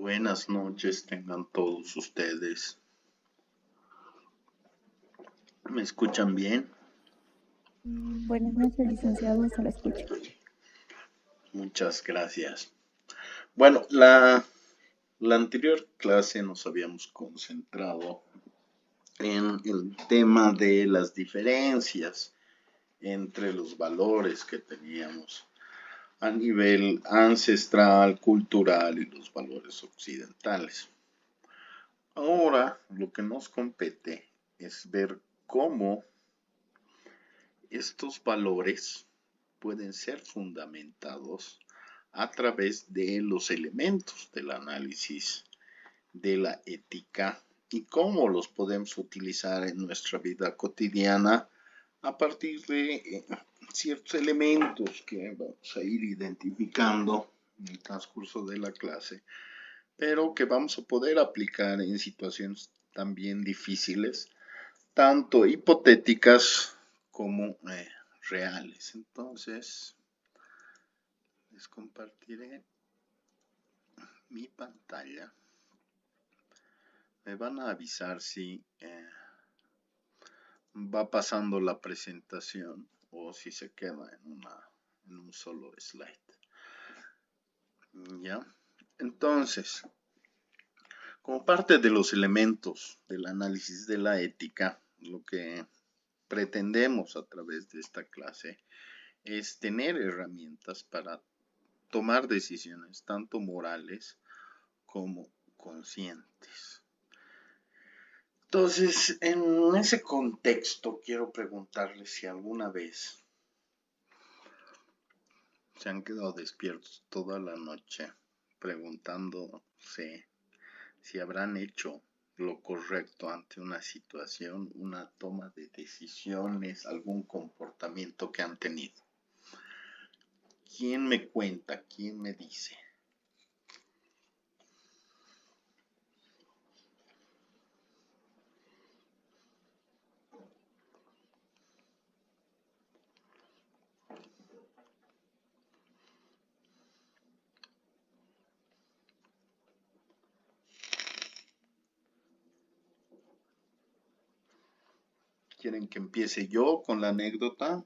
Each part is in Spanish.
Buenas noches tengan todos ustedes. ¿Me escuchan bien? Buenas noches, licenciado, se lo escucha. Muchas gracias. Bueno, la anterior clase nos habíamos concentrado en el tema de las diferencias entre los valores que teníamos a nivel ancestral, cultural y los valores occidentales. Ahora lo que nos compete es ver cómo estos valores pueden ser fundamentados a través de los elementos del análisis de la ética y cómo los podemos utilizar en nuestra vida cotidiana a partir de ciertos elementos que vamos a ir identificando en el transcurso de la clase, pero que vamos a poder aplicar en situaciones también difíciles, tanto hipotéticas como reales. Entonces, les compartiré mi pantalla. Me van a avisar si va pasando la presentación o si se queda en un solo slide. ¿Ya? Entonces, como parte de los elementos del análisis de la ética, lo que pretendemos a través de esta clase es tener herramientas para tomar decisiones tanto morales como conscientes. Entonces, en ese contexto, quiero preguntarles si alguna vez se han quedado despiertos toda la noche preguntándose si habrán hecho lo correcto ante una situación, una toma de decisiones, algún comportamiento que han tenido. ¿Quién me cuenta? ¿Quién me dice? ¿Quieren que empiece yo con la anécdota?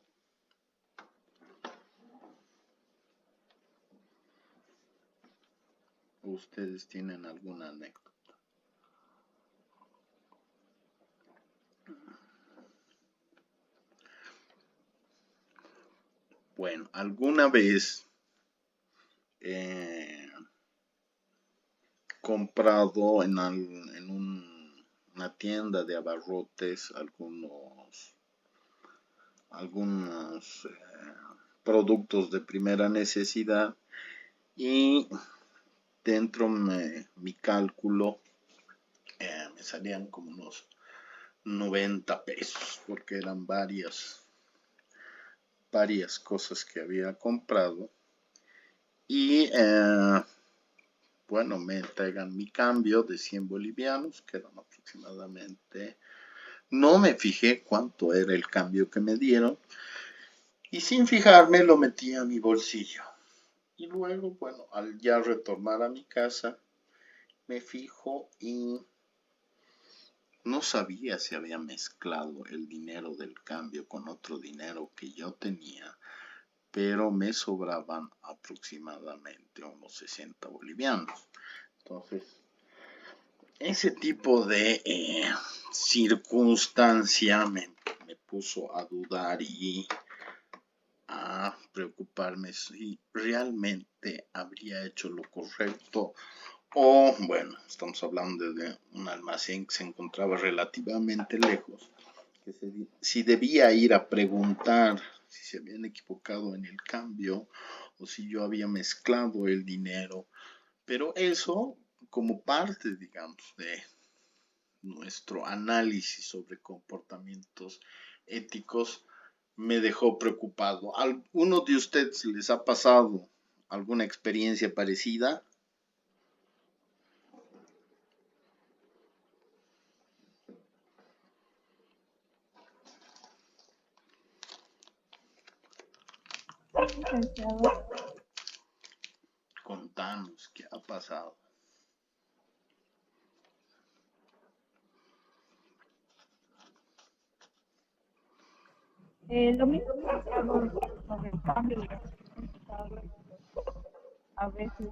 ¿O ustedes tienen alguna anécdota? Bueno, alguna vez comprado en una tienda de abarrotes algunos productos de primera necesidad y dentro mi cálculo me salían como unos 90 pesos porque eran varias cosas que había comprado y bueno, me entregan mi cambio de 100 bolivianos, que eran aproximadamente, no me fijé cuánto era el cambio que me dieron, y sin fijarme lo metí a mi bolsillo. Y luego, bueno, al ya retornar a mi casa, me fijo y no sabía si había mezclado el dinero del cambio con otro dinero que yo tenía, pero me sobraban aproximadamente unos 60 bolivianos. Entonces, ese tipo de circunstancia me puso a dudar y a preocuparme si realmente habría hecho lo correcto o, bueno, estamos hablando de un almacén que se encontraba relativamente lejos, que si debía ir a preguntar si se habían equivocado en el cambio o si yo había mezclado el dinero, pero eso como parte, digamos, de nuestro análisis sobre comportamientos éticos me dejó preocupado. ¿Alguno de ustedes les ha pasado alguna experiencia parecida? Licenciado, Contanos qué ha pasado. Lo mismo que hago con el cambio de los computadores, a veces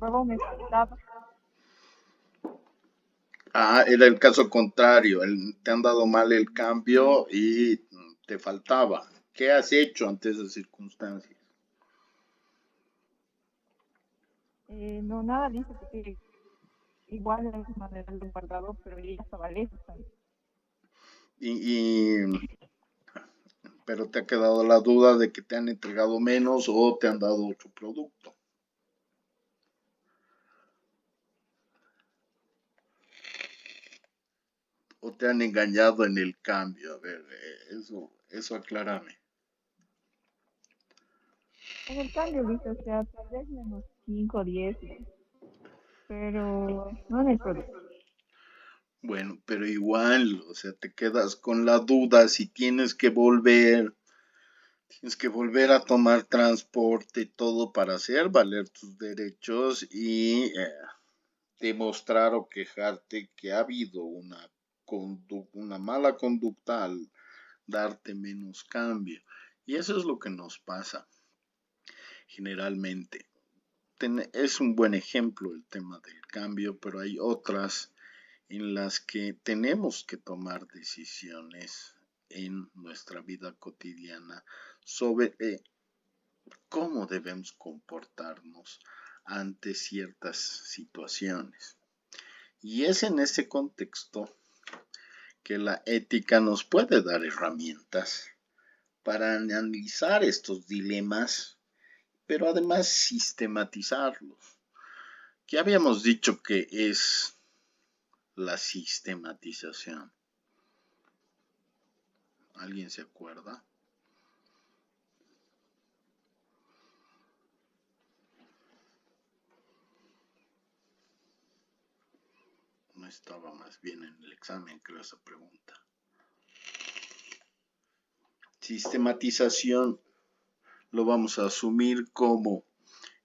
luego me faltaba. Ah, era el caso contrario, te han dado mal el cambio y te faltaba. ¿Qué has hecho ante esas circunstancias? No, nada, dice que igual de la misma manera lo he guardado, pero ya estaba lejos también. Pero te ha quedado la duda de que te han entregado menos o te han dado otro producto. O te han engañado en el cambio. A ver, eso aclárame. En el cambio, dice, o sea, tal vez menos 5 o 10, pero no en el producto. Bueno, pero igual, o sea, te quedas con la duda si tienes que volver a tomar transporte y todo para hacer valer tus derechos y demostrar o quejarte que ha habido una mala conducta al darte menos cambio. Y eso es lo que nos pasa generalmente. Es un buen ejemplo el tema del cambio, pero hay otras en las que tenemos que tomar decisiones en nuestra vida cotidiana sobre cómo debemos comportarnos ante ciertas situaciones. Y es en ese contexto que la ética nos puede dar herramientas para analizar estos dilemas, pero además sistematizarlos. Ya habíamos dicho que es la sistematización. ¿Alguien se acuerda? No estaba más bien en el examen, creo, esa pregunta. Sistematización lo vamos a asumir como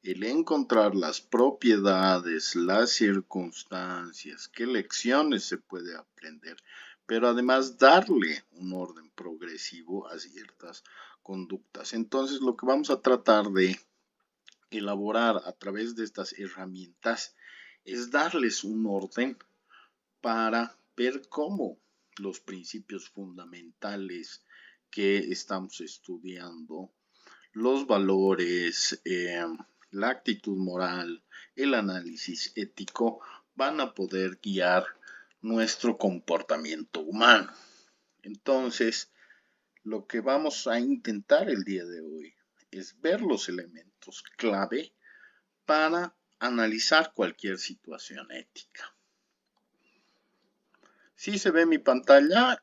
el encontrar las propiedades, las circunstancias, qué lecciones se puede aprender, pero además darle un orden progresivo a ciertas conductas. Entonces, lo que vamos a tratar de elaborar a través de estas herramientas es darles un orden para ver cómo los principios fundamentales que estamos estudiando, los valores, la actitud moral, el análisis ético, van a poder guiar nuestro comportamiento humano. Entonces, lo que vamos a intentar el día de hoy es ver los elementos clave para analizar cualquier situación ética. ¿Sí se ve mi pantalla?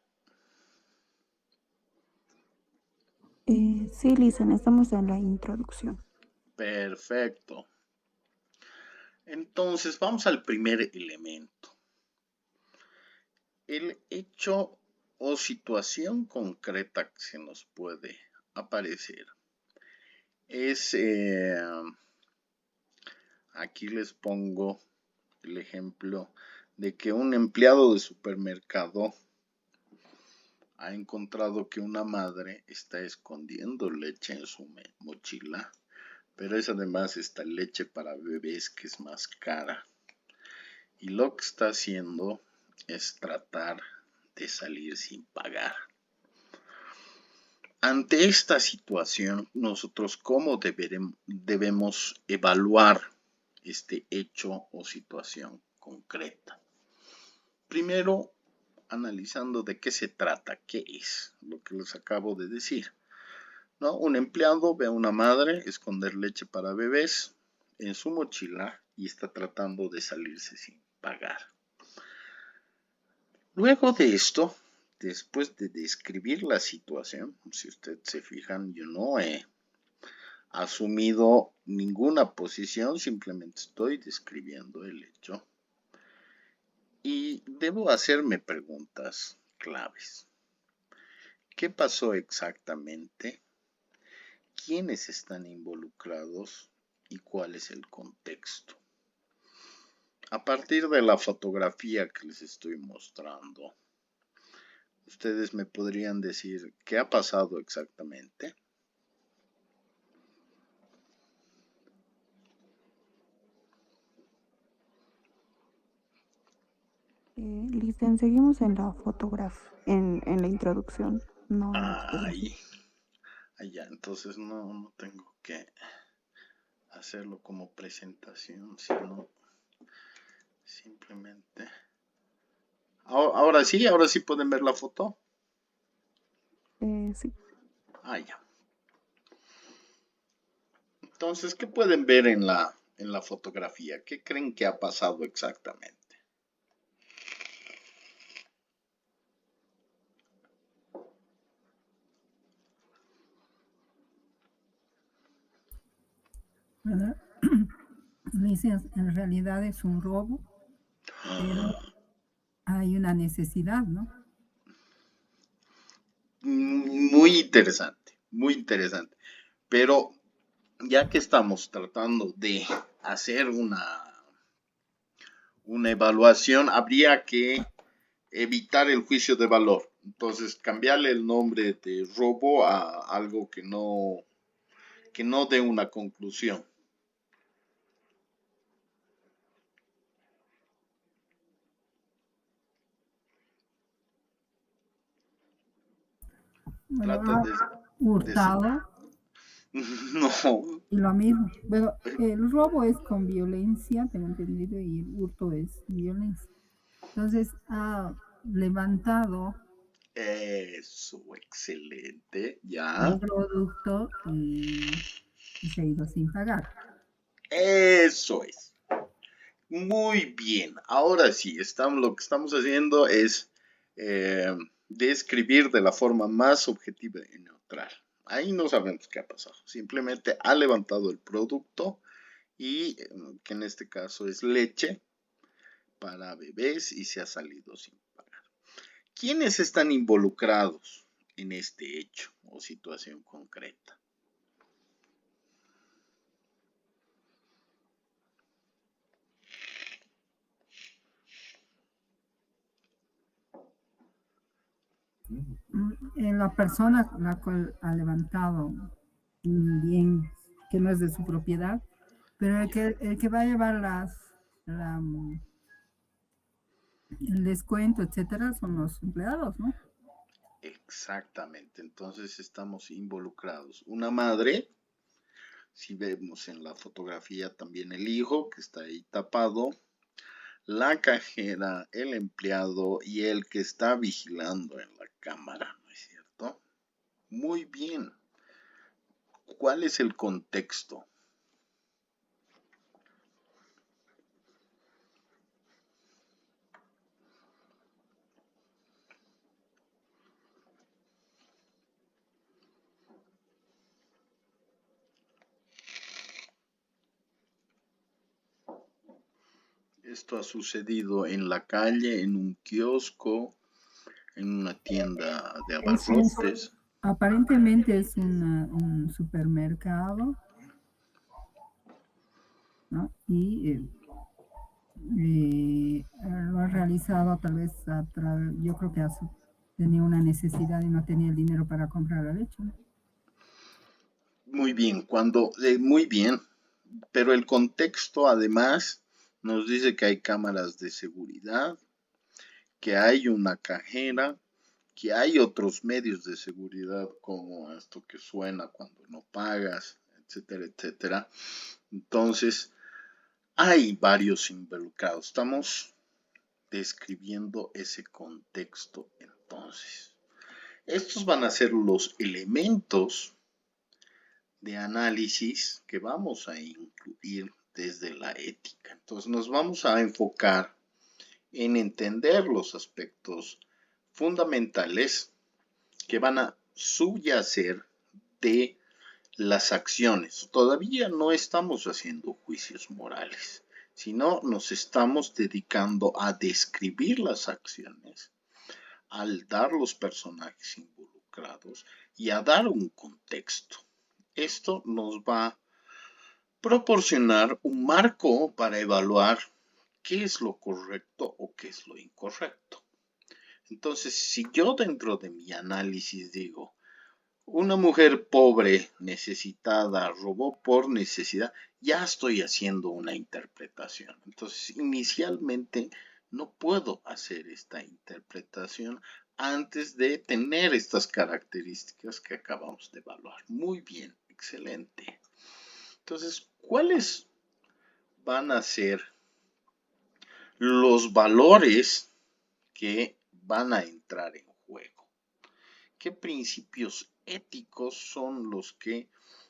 Sí, Lisa, estamos en la introducción. Perfecto. Entonces, vamos al primer elemento. El hecho o situación concreta que se nos puede aparecer es, aquí les pongo el ejemplo de que un empleado de supermercado ha encontrado que una madre está escondiendo leche en su mochila, pero es además esta leche para bebés que es más cara. Y lo que está haciendo es tratar de salir sin pagar. Ante esta situación, nosotros cómo debemos evaluar este hecho o situación concreta. Primero, analizando de qué se trata, qué es lo que les acabo de decir. ¿No? Un empleado ve a una madre esconder leche para bebés en su mochila y está tratando de salirse sin pagar. Luego de esto, después de describir la situación, si ustedes se fijan, yo no he asumido ninguna posición, simplemente estoy describiendo el hecho. Y debo hacerme preguntas claves. ¿Qué pasó exactamente? ¿Quiénes están involucrados? ¿Y cuál es el contexto? A partir de la fotografía que les estoy mostrando, Ustedes me podrían decir qué ha pasado exactamente. Listen, seguimos en la fotografía, en la introducción, no en la exposición. Ya, entonces no tengo que hacerlo como presentación, sino simplemente... Ahora sí pueden ver la foto. Sí. Ya. Entonces, ¿qué pueden ver en la fotografía? ¿Qué creen que ha pasado exactamente? ¿Verdad? Dices, en realidad es un robo, pero hay una necesidad, ¿no? Muy interesante, muy interesante. Pero ya que estamos tratando de hacer una evaluación, habría que evitar el juicio de valor. Entonces, cambiarle el nombre de robo a algo que no dé una conclusión. Bueno, Trata de... hurtado No. y lo mismo. Bueno, el robo es con violencia, tengo entendido, y el hurto es violencia. Entonces ha levantado Eso, excelente. un Ya. producto y se ha ido sin pagar. Eso es. Muy bien. Ahora sí, lo que estamos haciendo es describir de la forma más objetiva y neutral. Ahí no sabemos qué ha pasado. Simplemente ha levantado el producto y que en este caso es leche para bebés y se ha salido sin pagar. ¿Quiénes están involucrados en este hecho o situación concreta? La persona la cual ha levantado un bien que no es de su propiedad, pero el que va a llevar el descuento, etcétera, son los empleados, ¿no? Exactamente, entonces estamos involucrados. Una madre, si vemos en la fotografía también el hijo que está ahí tapado, la cajera, el empleado y el que está vigilando en la cámara, ¿no es cierto? Muy bien. ¿Cuál es el contexto? Esto ha sucedido en la calle, en un kiosco, en una tienda de abarrotes. Aparentemente es un supermercado, ¿no? Y lo ha realizado tal vez yo creo que tenía una necesidad y no tenía el dinero para comprar la leche, ¿no? Muy bien, muy bien, pero el contexto además nos dice que hay cámaras de seguridad, que hay una cajera, que hay otros medios de seguridad como esto que suena cuando no pagas, etcétera, etcétera. Entonces, hay varios involucrados. Estamos describiendo ese contexto entonces. Estos van a ser los elementos de análisis que vamos a incluir desde la ética. Entonces nos vamos a enfocar en entender los aspectos fundamentales que van a subyacer de las acciones. Todavía no estamos haciendo juicios morales, sino nos estamos dedicando a describir las acciones, al dar los personajes involucrados y a dar un contexto. Esto nos va a proporcionar un marco para evaluar qué es lo correcto o qué es lo incorrecto. Entonces, si yo dentro de mi análisis digo, una mujer pobre, necesitada, robó por necesidad, ya estoy haciendo una interpretación. Entonces, inicialmente no puedo hacer esta interpretación antes de tener estas características que acabamos de evaluar. Muy bien, excelente. Entonces, ¿cuáles van a ser los valores que van a entrar en juego? ¿Qué principios éticos son los que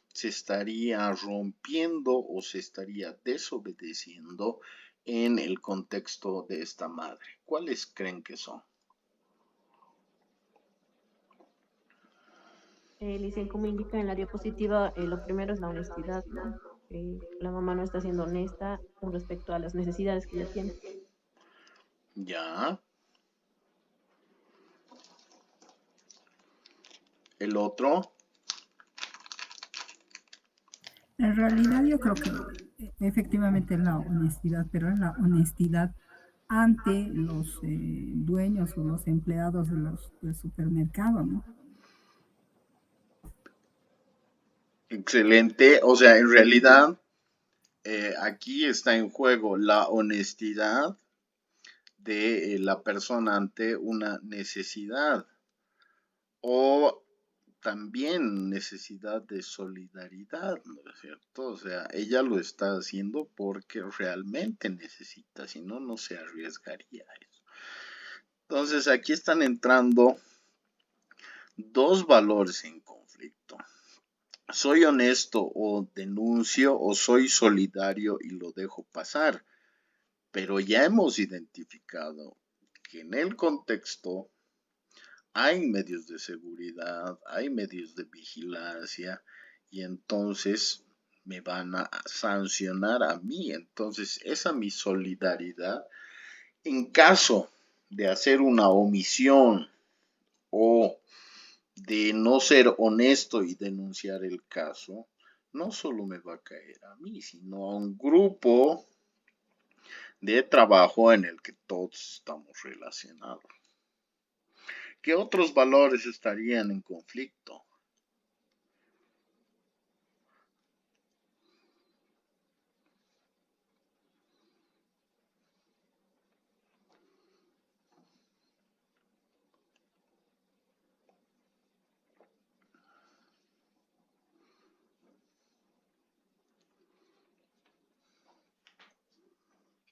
se estaría rompiendo o se estaría desobedeciendo en el contexto de esta madre? ¿Cuáles creen que son? Licen, como indica en la diapositiva, lo primero es la honestidad, ¿no? La mamá no está siendo honesta con respecto a las necesidades que ella tiene. Ya. El otro. En realidad yo creo que efectivamente es la honestidad, pero es la honestidad ante los dueños o los empleados del supermercado, ¿no? Excelente. O sea, en realidad aquí está en juego la honestidad de la persona ante una necesidad o también necesidad de solidaridad, ¿no es cierto? O sea, ella lo está haciendo porque realmente necesita, si no, no se arriesgaría a eso. Entonces, aquí están entrando dos valores en conflicto. Soy honesto o denuncio o soy solidario y lo dejo pasar. Pero ya hemos identificado que en el contexto hay medios de seguridad, hay medios de vigilancia y entonces me van a sancionar a mí. Entonces esa mi solidaridad, en caso de hacer una omisión o de no ser honesto y denunciar el caso, no solo me va a caer a mí, sino a un grupo de trabajo en el que todos estamos relacionados. ¿Qué otros valores estarían en conflicto?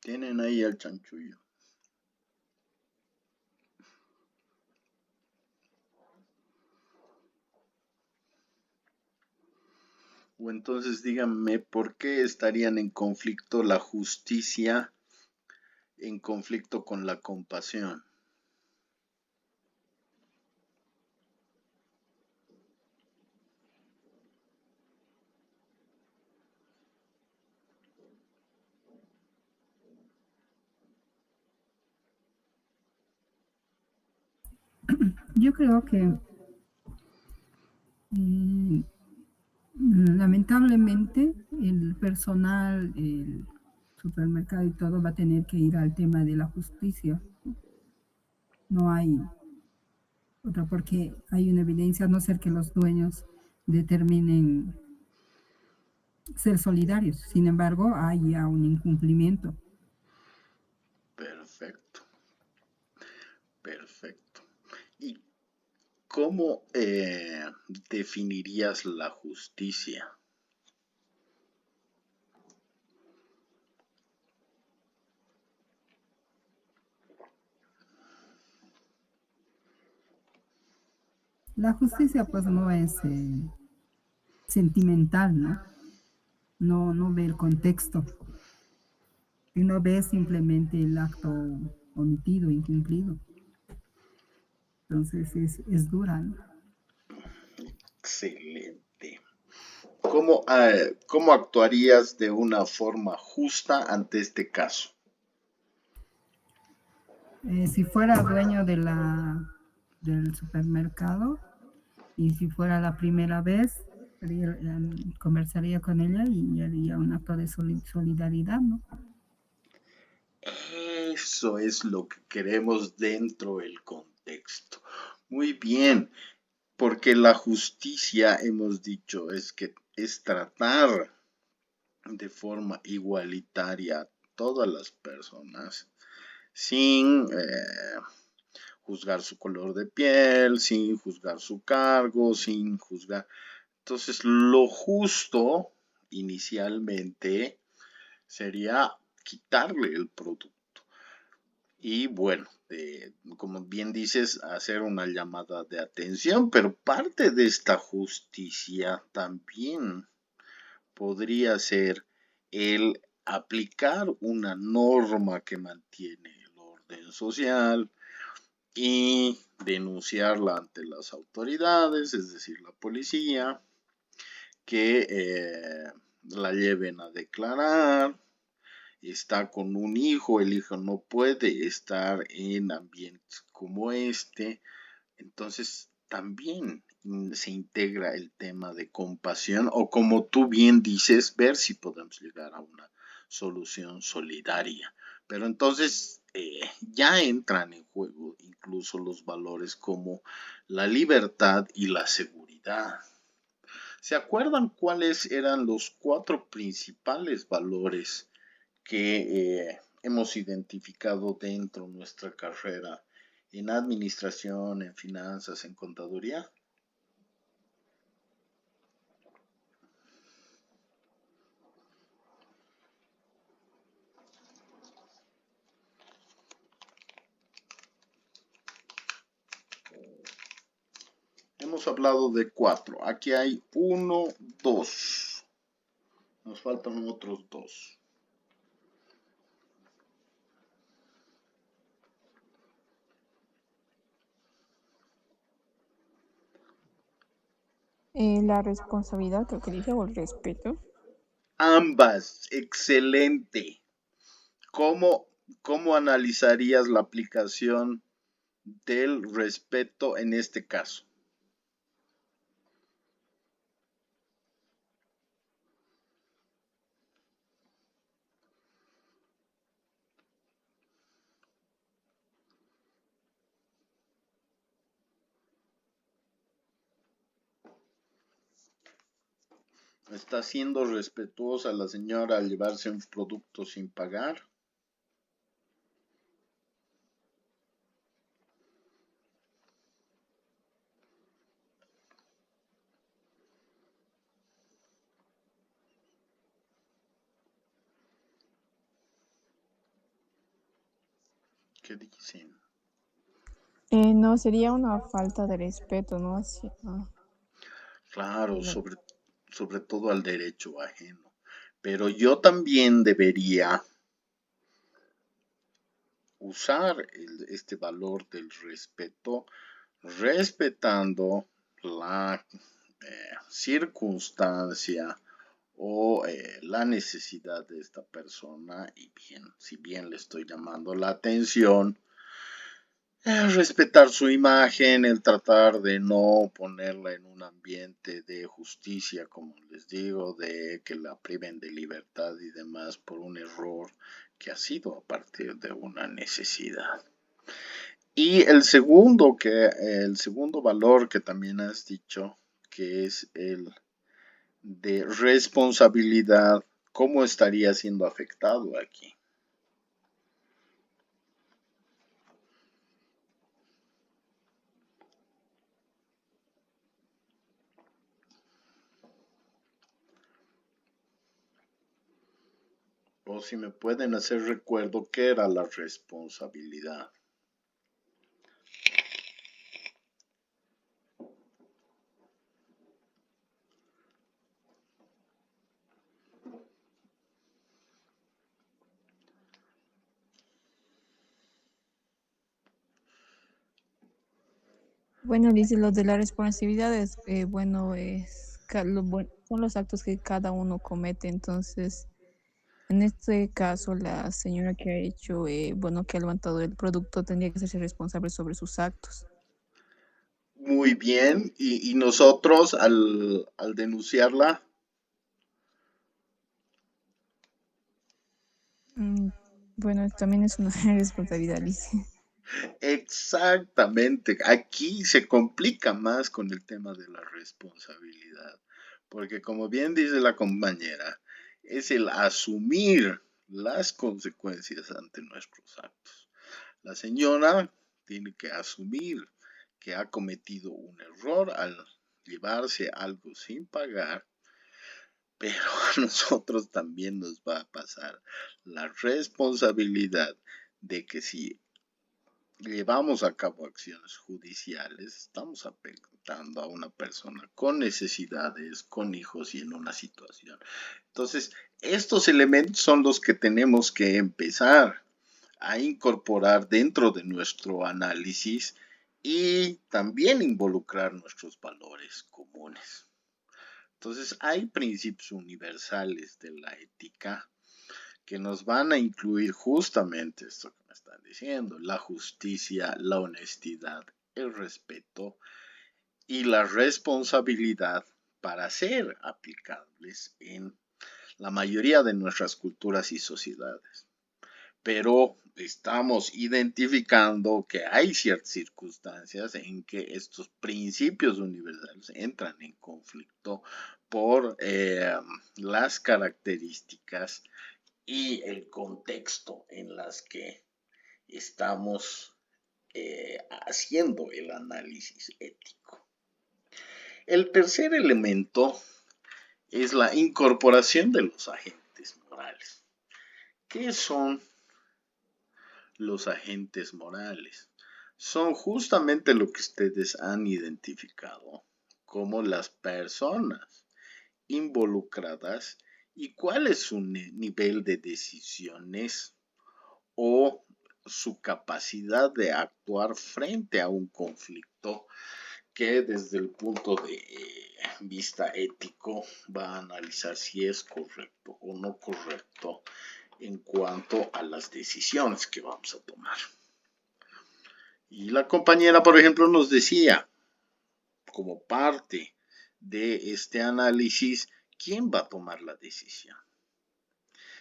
Tienen ahí el chanchullo. O entonces díganme por qué estarían en conflicto la justicia, en conflicto con la compasión. Yo creo que lamentablemente el personal, el supermercado y todo va a tener que ir al tema de la justicia. No hay otra, porque hay una evidencia, a no ser que los dueños determinen ser solidarios. Sin embargo, hay ya un incumplimiento. Perfecto. Perfecto. ¿Y cómo definirías la justicia? La justicia pues no es sentimental, ¿no? No ve el contexto, y no ve simplemente el acto omitido, incumplido. Entonces es dura, ¿no? Excelente. ¿Cómo actuarías de una forma justa ante este caso? Si fuera dueño del supermercado y si fuera la primera vez, conversaría con ella y haría un acto de solidaridad, ¿no? Eso es lo que queremos dentro del contexto contexto. Muy bien, porque la justicia, hemos dicho, es tratar de forma igualitaria a todas las personas sin juzgar su color de piel, sin juzgar su cargo, sin juzgar. Entonces, lo justo inicialmente sería quitarle el producto. Y bueno, como bien dices, hacer una llamada de atención, pero parte de esta justicia también podría ser el aplicar una norma que mantiene el orden social y denunciarla ante las autoridades, es decir, la policía, que la lleven a declarar. Está con un hijo, el hijo no puede estar en ambientes como este, entonces también se integra el tema de compasión o, como tú bien dices, ver si podemos llegar a una solución solidaria. Pero entonces ya entran en juego incluso los valores como la libertad y la seguridad. ¿Se acuerdan cuáles eran los 4 principales valores que hemos identificado dentro de nuestra carrera en administración, en finanzas, en contaduría? Hemos hablado de 4. Aquí hay 1, 2. Nos faltan otros 2. La responsabilidad, creo que dije, o el respeto. Ambas, excelente. ¿Cómo analizarías la aplicación del respeto en este caso? ¿Está siendo respetuosa la señora al llevarse un producto sin pagar? ¿Qué dicen? No, sería una falta de respeto, ¿no? Claro, sobre todo al derecho ajeno. Pero yo también debería usar este valor del respeto, respetando la circunstancia o la necesidad de esta persona, y bien, si bien le estoy llamando la atención, respetar su imagen, el tratar de no ponerla en un ambiente de justicia, como les digo, de que la priven de libertad y demás por un error que ha sido a partir de una necesidad. Y el segundo valor que también has dicho, que es el de responsabilidad, ¿cómo estaría siendo afectado aquí? O si me pueden hacer recuerdo qué era la responsabilidad. Bueno, dice lo de la responsabilidad es, son los actos que cada uno comete. Entonces, en este caso, la señora que ha hecho, que ha levantado el producto tendría que hacerse responsable sobre sus actos. Muy bien, y nosotros al denunciarla, Bueno, también es una responsabilidad, dice. Exactamente. Aquí se complica más con el tema de la responsabilidad, porque como bien dice la compañera, es el asumir las consecuencias ante nuestros actos. La señora tiene que asumir que ha cometido un error al llevarse algo sin pagar, pero a nosotros también nos va a pasar la responsabilidad de que si llevamos a cabo acciones judiciales, estamos afectando a una persona con necesidades, con hijos y en una situación. Entonces, estos elementos son los que tenemos que empezar a incorporar dentro de nuestro análisis y también involucrar nuestros valores comunes. Entonces, hay principios universales de la ética que nos van a incluir justamente esto que me están diciendo, la justicia, la honestidad, el respeto y la responsabilidad para ser aplicables en la mayoría de nuestras culturas y sociedades. Pero estamos identificando que hay ciertas circunstancias en que estos principios universales entran en conflicto por las características y el contexto en las que estamos haciendo el análisis ético. El tercer elemento es la incorporación de los agentes morales. ¿Qué son los agentes morales? Son justamente lo que ustedes han identificado como las personas involucradas y cuál es su nivel de decisiones o su capacidad de actuar frente a un conflicto que desde el punto de vista ético va a analizar si es correcto o no correcto en cuanto a las decisiones que vamos a tomar. Y la compañera, por ejemplo, nos decía, como parte de este análisis, ¿quién va a tomar la decisión?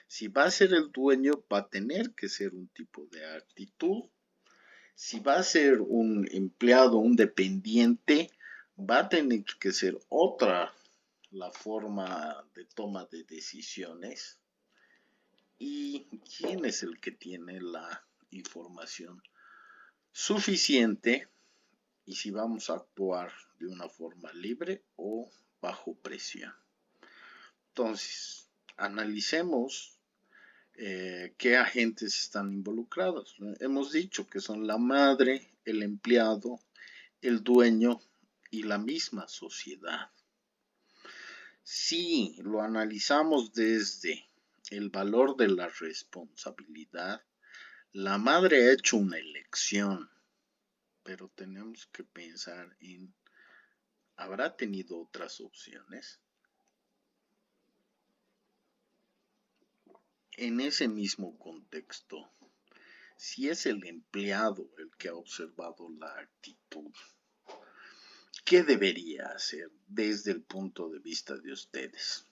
Si va a ser el dueño, va a tener que ser un tipo de actitud. Si va a ser un empleado, un dependiente, va a tener que ser otra la forma de toma de decisiones. ¿Y quién es el que tiene la información suficiente? Y si vamos a actuar de una forma libre o bajo presión. Entonces, analicemos qué agentes están involucrados. Hemos dicho que son la madre, el empleado, el dueño y la misma sociedad. Si lo analizamos desde el valor de la responsabilidad, la madre ha hecho una elección, pero tenemos que pensar en, ¿habrá tenido otras opciones? En ese mismo contexto, si es el empleado el que ha observado la actitud, ¿qué debería hacer desde el punto de vista de ustedes?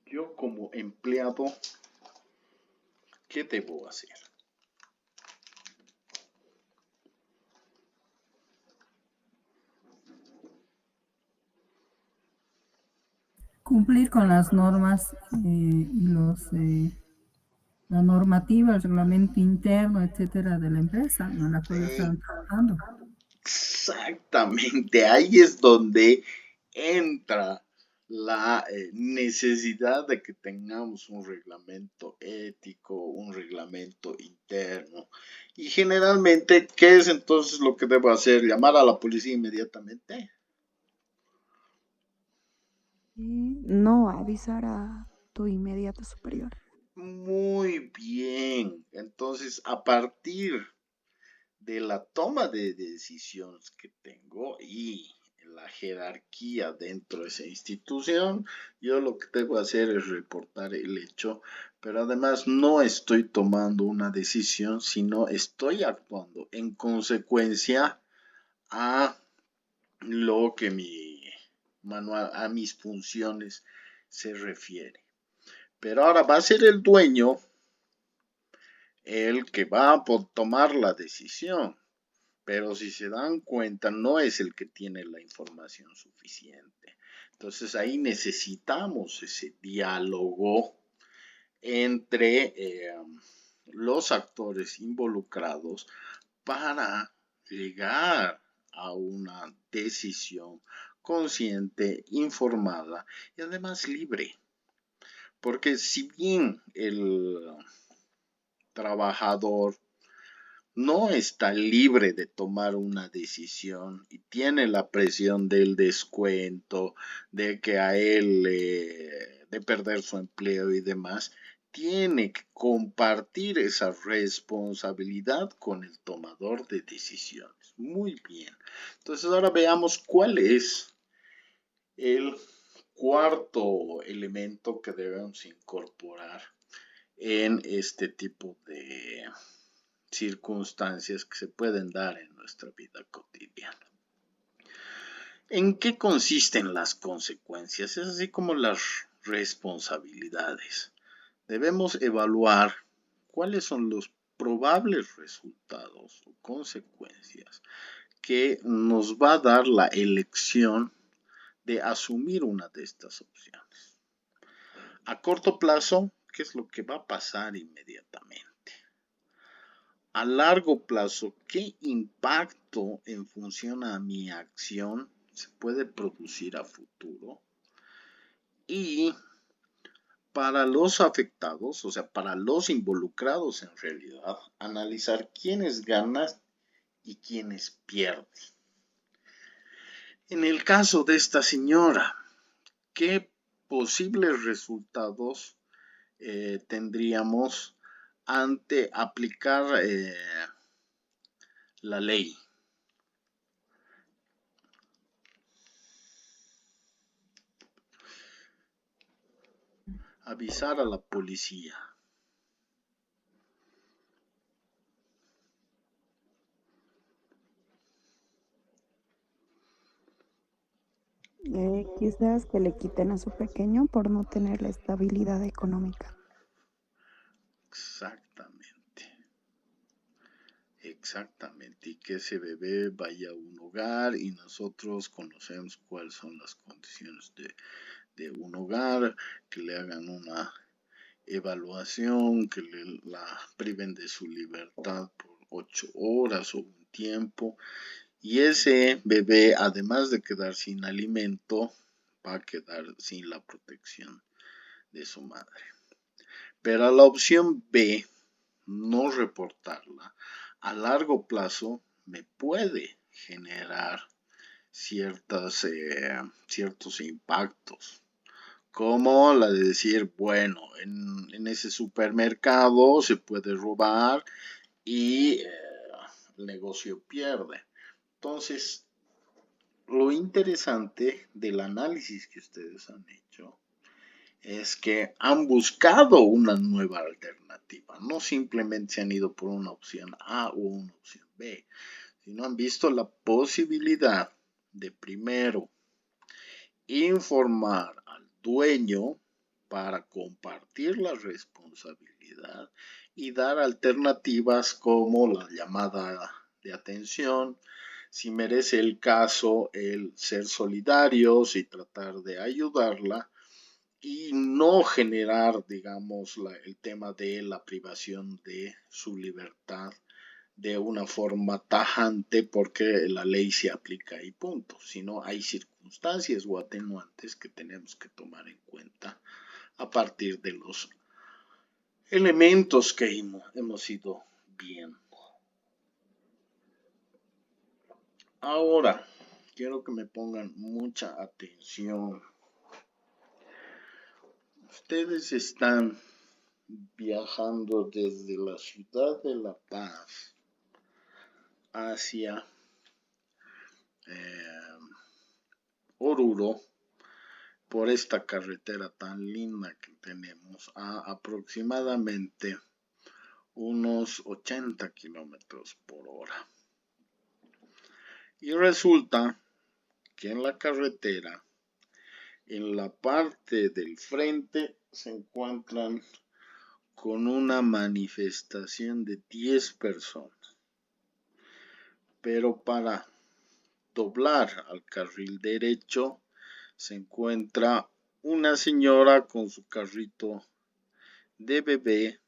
Yo como empleado, ¿qué debo hacer? Cumplir con las normas y la normativa, el reglamento interno, etcétera, de la empresa en la cual están trabajando. Exactamente, ahí es donde entra la necesidad de que tengamos un reglamento ético, un reglamento interno. Y generalmente, ¿qué es entonces lo que debo hacer? ¿Llamar a la policía inmediatamente? No, avisar a tu inmediato superior. Muy bien. Entonces, a partir de la toma de decisiones que tengo y la jerarquía dentro de esa institución, yo lo que debo hacer es reportar el hecho, pero además no estoy tomando una decisión, sino estoy actuando en consecuencia a lo que mi manual, a mis funciones se refiere. Pero ahora va a ser el dueño el que va a tomar la decisión. Pero si se dan cuenta, no es el que tiene la información suficiente. Entonces ahí necesitamos ese diálogo entre los actores involucrados para llegar a una decisión consciente, informada y además libre. Porque si bien el trabajador no está libre de tomar una decisión y tiene la presión del descuento, de que a él de perder su empleo y demás, tiene que compartir esa responsabilidad con el tomador de decisiones. Muy bien. Entonces ahora veamos cuál es el cuarto elemento que debemos incorporar en este tipo de circunstancias que se pueden dar en nuestra vida cotidiana. ¿En qué consisten las consecuencias? Es así como las responsabilidades. Debemos evaluar cuáles son los probables resultados o consecuencias que nos va a dar la elección de asumir una de estas opciones. A corto plazo, ¿qué es lo que va a pasar inmediatamente? A largo plazo, ¿qué impacto en función a mi acción se puede producir a futuro? Y para los afectados, o sea, para los involucrados en realidad, analizar quiénes ganan y quiénes pierden. En el caso de esta señora, ¿qué posibles resultados tendríamos ante aplicar la ley? Avisar a la policía. Quizás que le quiten a su pequeño por no tener la estabilidad económica. Exactamente. Y que ese bebé vaya a un hogar y nosotros conocemos cuáles son las condiciones de un hogar, que le hagan una evaluación, que la priven de su libertad por 8 horas o un tiempo. Y ese bebé, además de quedar sin alimento, va a quedar sin la protección de su madre. Pero la opción B, no reportarla, a largo plazo me puede generar ciertos impactos, como la de decir, bueno, en ese supermercado se puede robar y el negocio pierde. Entonces, lo interesante del análisis que ustedes han hecho es que han buscado una nueva alternativa, no simplemente se han ido por una opción A o una opción B, sino han visto la posibilidad de primero informar al dueño para compartir la responsabilidad y dar alternativas como la llamada de atención, si merece el caso el ser solidarios y tratar de ayudarla y no generar, digamos, el tema de la privación de su libertad de una forma tajante porque la ley se aplica y punto, sino hay circunstancias o atenuantes que tenemos que tomar en cuenta a partir de los elementos que hemos ido viendo. Ahora, quiero que me pongan mucha atención. Ustedes están viajando desde la ciudad de La Paz hacia Oruro por esta carretera tan linda que tenemos a aproximadamente unos 80 kilómetros por hora. Y resulta que en la carretera En la parte del frente se encuentran con una manifestación de 10 personas. Pero para doblar al carril derecho se encuentra una señora con su carrito de bebé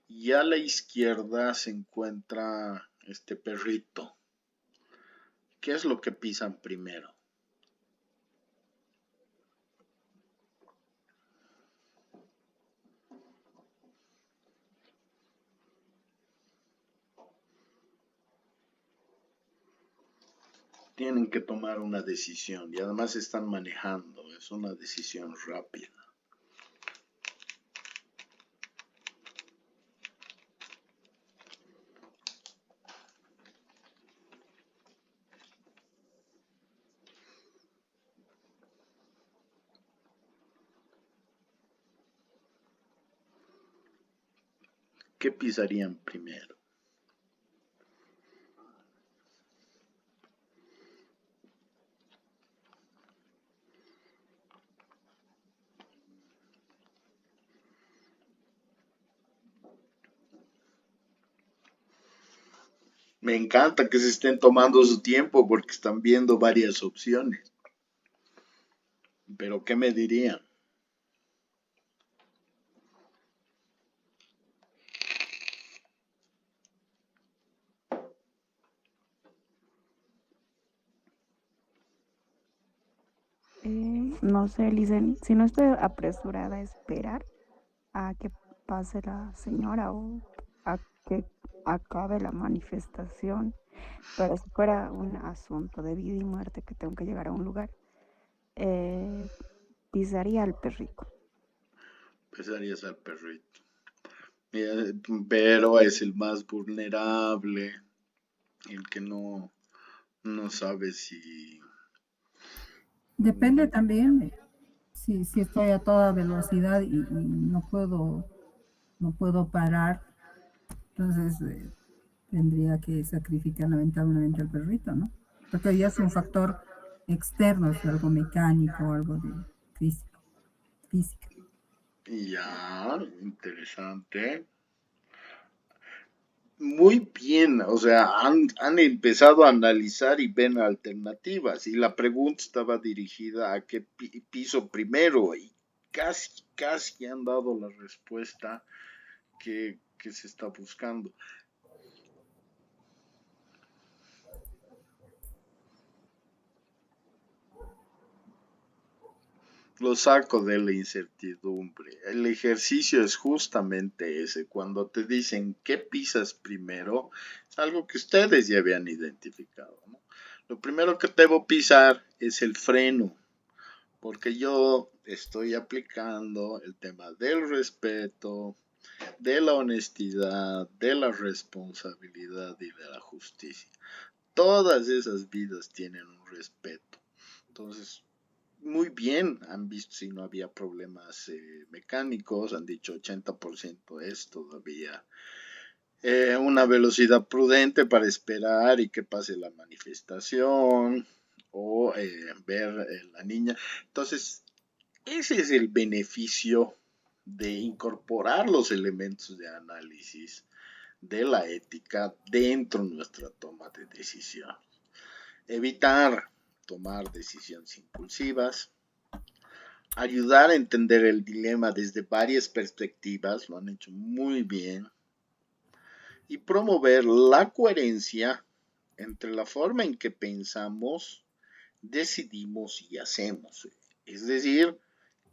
y a la izquierda se encuentra este perrito. ¿Qué es lo que pisan primero? Tienen que tomar una decisión y además están manejando, es una decisión rápida. ¿Qué pisarían primero? Me encanta que se estén tomando su tiempo porque están viendo varias opciones. Pero ¿qué me dirían? No sé, Licen, si no estoy apresurada a esperar a que pase la señora o a que acabe la manifestación, pero si fuera un asunto de vida y muerte que tengo que llegar a un lugar, eh, pisaría al perrito. Pisarías al perrito. Pero es el más vulnerable, el que no sabe si... Depende también si estoy a toda velocidad y no puedo parar, entonces tendría que sacrificar lamentablemente al perrito, ¿no? Porque ya es un factor externo, es algo mecánico, algo de física. Ya, interesante. Muy bien, o sea, han empezado a analizar y ven alternativas. Y la pregunta estaba dirigida a qué piso primero y casi han dado la respuesta que se está buscando. Lo saco de la incertidumbre. El ejercicio es justamente ese. Cuando te dicen qué pisas primero, es algo que ustedes ya habían identificado, ¿no? Lo primero que debo pisar es el freno, porque yo estoy aplicando el tema del respeto, de la honestidad, de la responsabilidad y de la justicia. Todas esas vidas tienen un respeto. Entonces, muy bien, han visto si no había problemas mecánicos, han dicho 80% es todavía una velocidad prudente para esperar y que pase la manifestación o ver la niña. Entonces, ese es el beneficio de incorporar los elementos de análisis de la ética dentro de nuestra toma de decisión. Evitar tomar decisiones impulsivas, ayudar a entender el dilema desde varias perspectivas, lo han hecho muy bien, y promover la coherencia entre la forma en que pensamos, decidimos y hacemos. Es decir,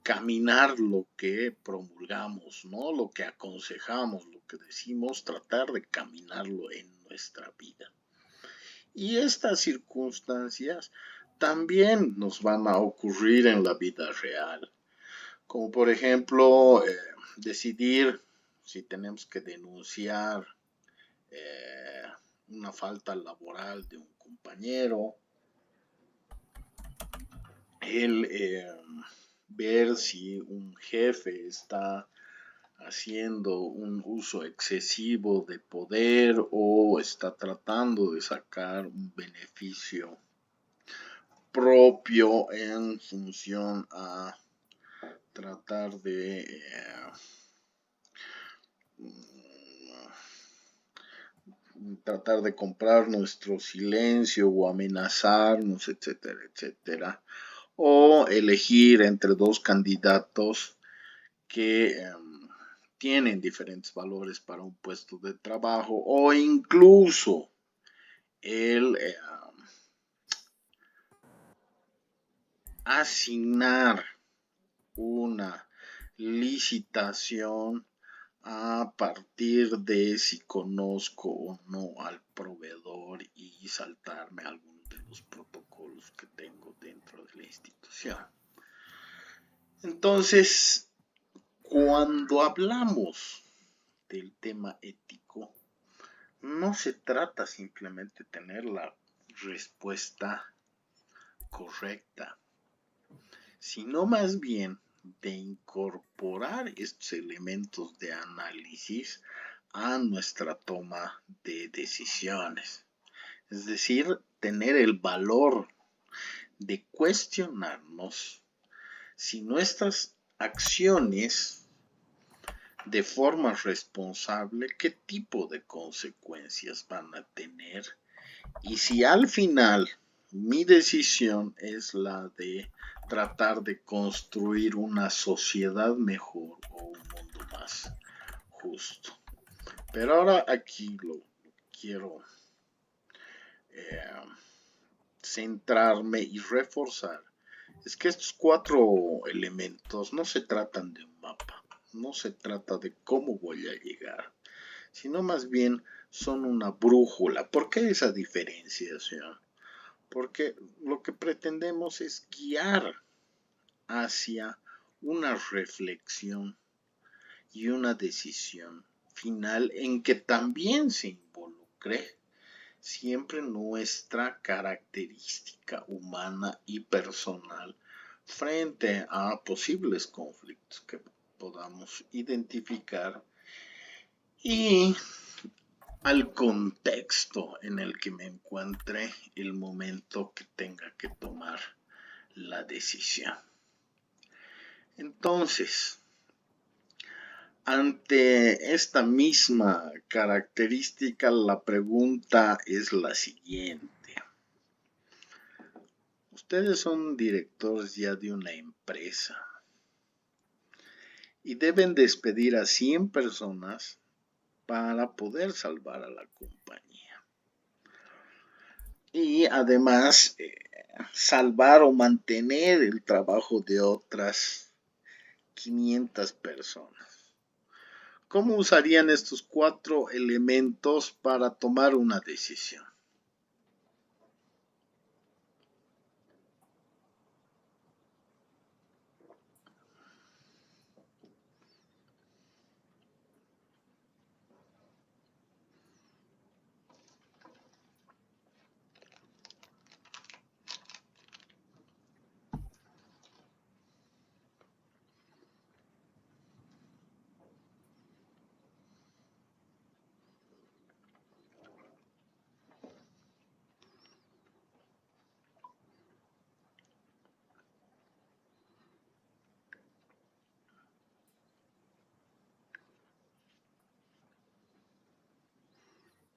caminar lo que promulgamos, ¿no? Lo que aconsejamos, lo que decimos, tratar de caminarlo en nuestra vida. Y estas circunstancias también nos van a ocurrir en la vida real, como por ejemplo decidir si tenemos que denunciar eh, una falta laboral de un compañero, el ver si un jefe está haciendo un uso excesivo de poder o está tratando de sacar un beneficio propio en función a tratar de comprar nuestro silencio o amenazarnos, etcétera, etcétera, o elegir entre dos candidatos que tienen diferentes valores para un puesto de trabajo, o incluso el asignar una licitación a partir de si conozco o no al proveedor y saltarme algunos de los protocolos que tengo dentro de la institución. Entonces, cuando hablamos del tema ético, no se trata simplemente de tener la respuesta correcta, sino más bien de incorporar estos elementos de análisis a nuestra toma de decisiones. Es decir, tener el valor de cuestionarnos si nuestras acciones de forma responsable, qué tipo de consecuencias van a tener, y si al final mi decisión es la de tratar de construir una sociedad mejor o un mundo más justo. Pero ahora aquí lo quiero centrarme y reforzar. Es que estos 4 elementos no se tratan de un mapa, no se trata de cómo voy a llegar, sino más bien son una brújula. ¿Por qué esa diferenciación? Porque lo que pretendemos es guiar hacia una reflexión y una decisión final en que también se involucre siempre nuestra característica humana y personal frente a posibles conflictos que podamos identificar y al contexto en el que me encuentre el momento que tenga que tomar la decisión. Entonces, ante esta misma característica, la pregunta es la siguiente. Ustedes son directores ya de una empresa y deben despedir a 100 personas para poder salvar a la compañía. Y además, salvar o mantener el trabajo de otras 500 personas. ¿Cómo usarían estos 4 elementos para tomar una decisión?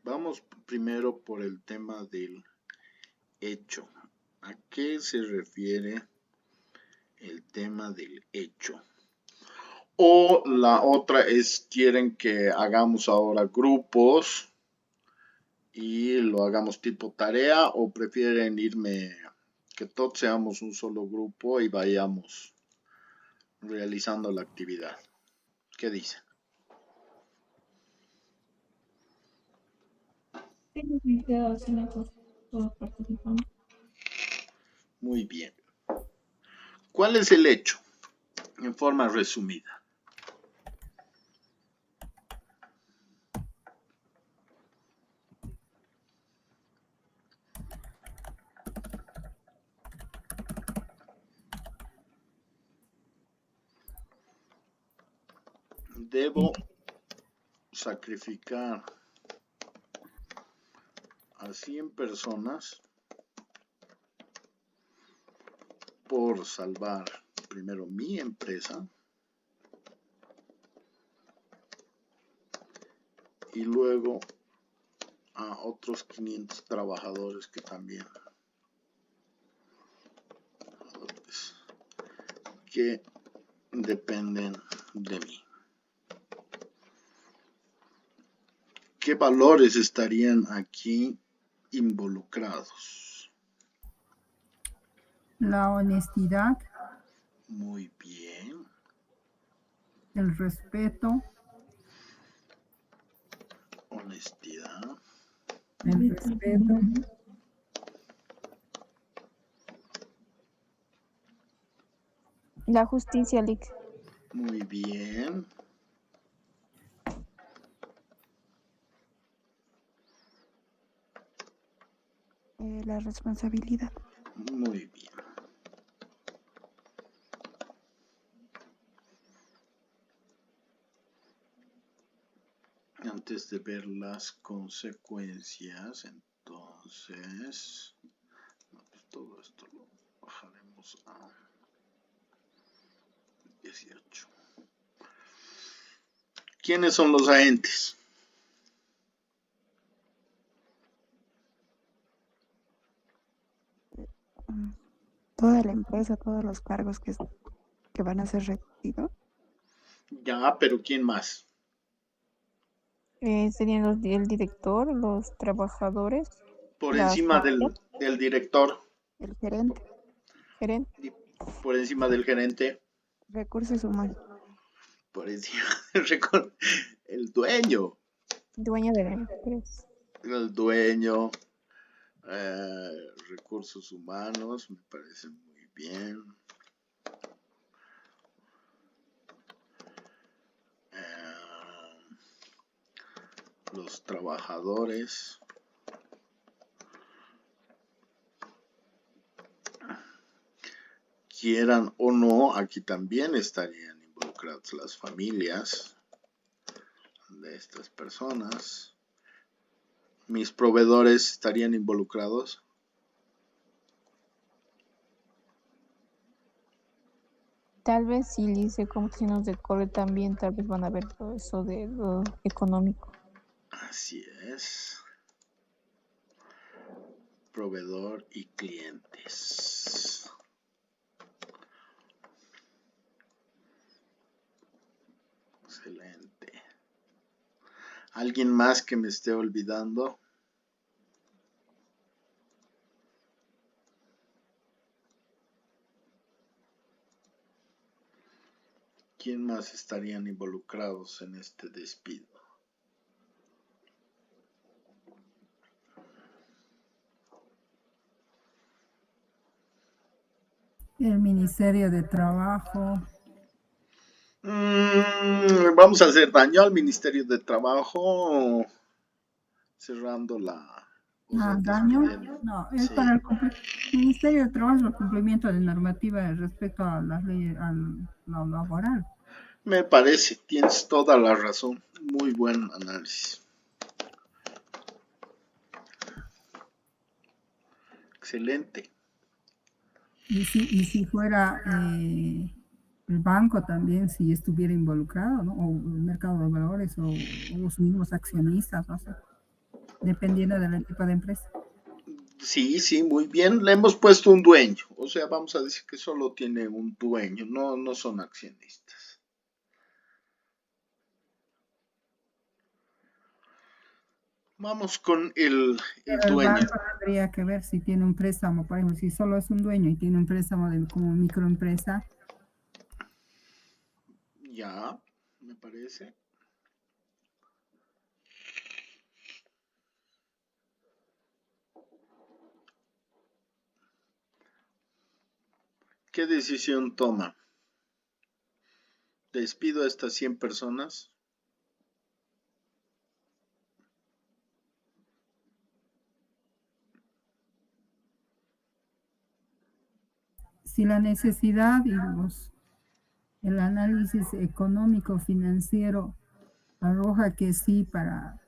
Vamos primero por el tema del hecho. ¿A qué se refiere el tema del hecho? O la otra es, ¿quieren que hagamos ahora grupos y lo hagamos tipo tarea, o prefieren irme que todos seamos un solo grupo y vayamos realizando la actividad? ¿Qué dicen? Muy bien. ¿Cuál es el hecho? En forma resumida. Debo sacrificar a 100 personas por salvar primero mi empresa y luego a otros 500 trabajadores que dependen de mí. ¿Qué valores estarían aquí involucrados? La honestidad, Muy bien. el respeto, Honestidad. el respeto, La justicia, Lick. Muy bien. La responsabilidad. Muy bien. Antes de ver las consecuencias, entonces, pues todo esto lo bajaremos a 18. ¿Quiénes son los agentes? Toda la empresa, todos los cargos que van a ser repetidos. Ya, pero ¿quién más? Serían el director, los trabajadores, Por las encima familias, del director, El gerente, gerente. y por encima del gerente, recursos humanos, por encima el dueño, Dueño de la empresa. el dueño, recursos humanos, me parece muy bien. Los trabajadores, quieran o no, aquí también estarían involucradas las familias de estas personas. Mis proveedores estarían involucrados. Tal vez si dice como si nos decore también, tal vez van a ver todo eso de lo económico. Así es. Proveedor y clientes. Excelente. ¿Alguien más que me esté olvidando? ¿Quién más estarían involucrados en este despido? el Ministerio de Trabajo. Vamos a hacer daño al Ministerio de Trabajo cerrando la... ¿Daño? No, es sí. para el Ministerio de Trabajo, el cumplimiento de normativa respecto a las leyes, a lo laboral. Me parece, tienes toda la razón. Muy buen análisis. Excelente. Y si fuera el banco también, si estuviera involucrado, ¿no? O el mercado de valores, o los mismos accionistas, no sé, dependiendo del tipo de empresa. Sí, muy bien. Le hemos puesto un dueño. O sea, vamos a decir que solo tiene un dueño, no son accionistas. Vamos con el dueño. El banco tendría que ver si tiene un préstamo, por ejemplo, si solo es un dueño y tiene un préstamo como microempresa. Ya, me parece. ¿Qué decisión toma? ¿Despido a estas 100 personas? Si la necesidad y el análisis económico financiero arroja que sí, para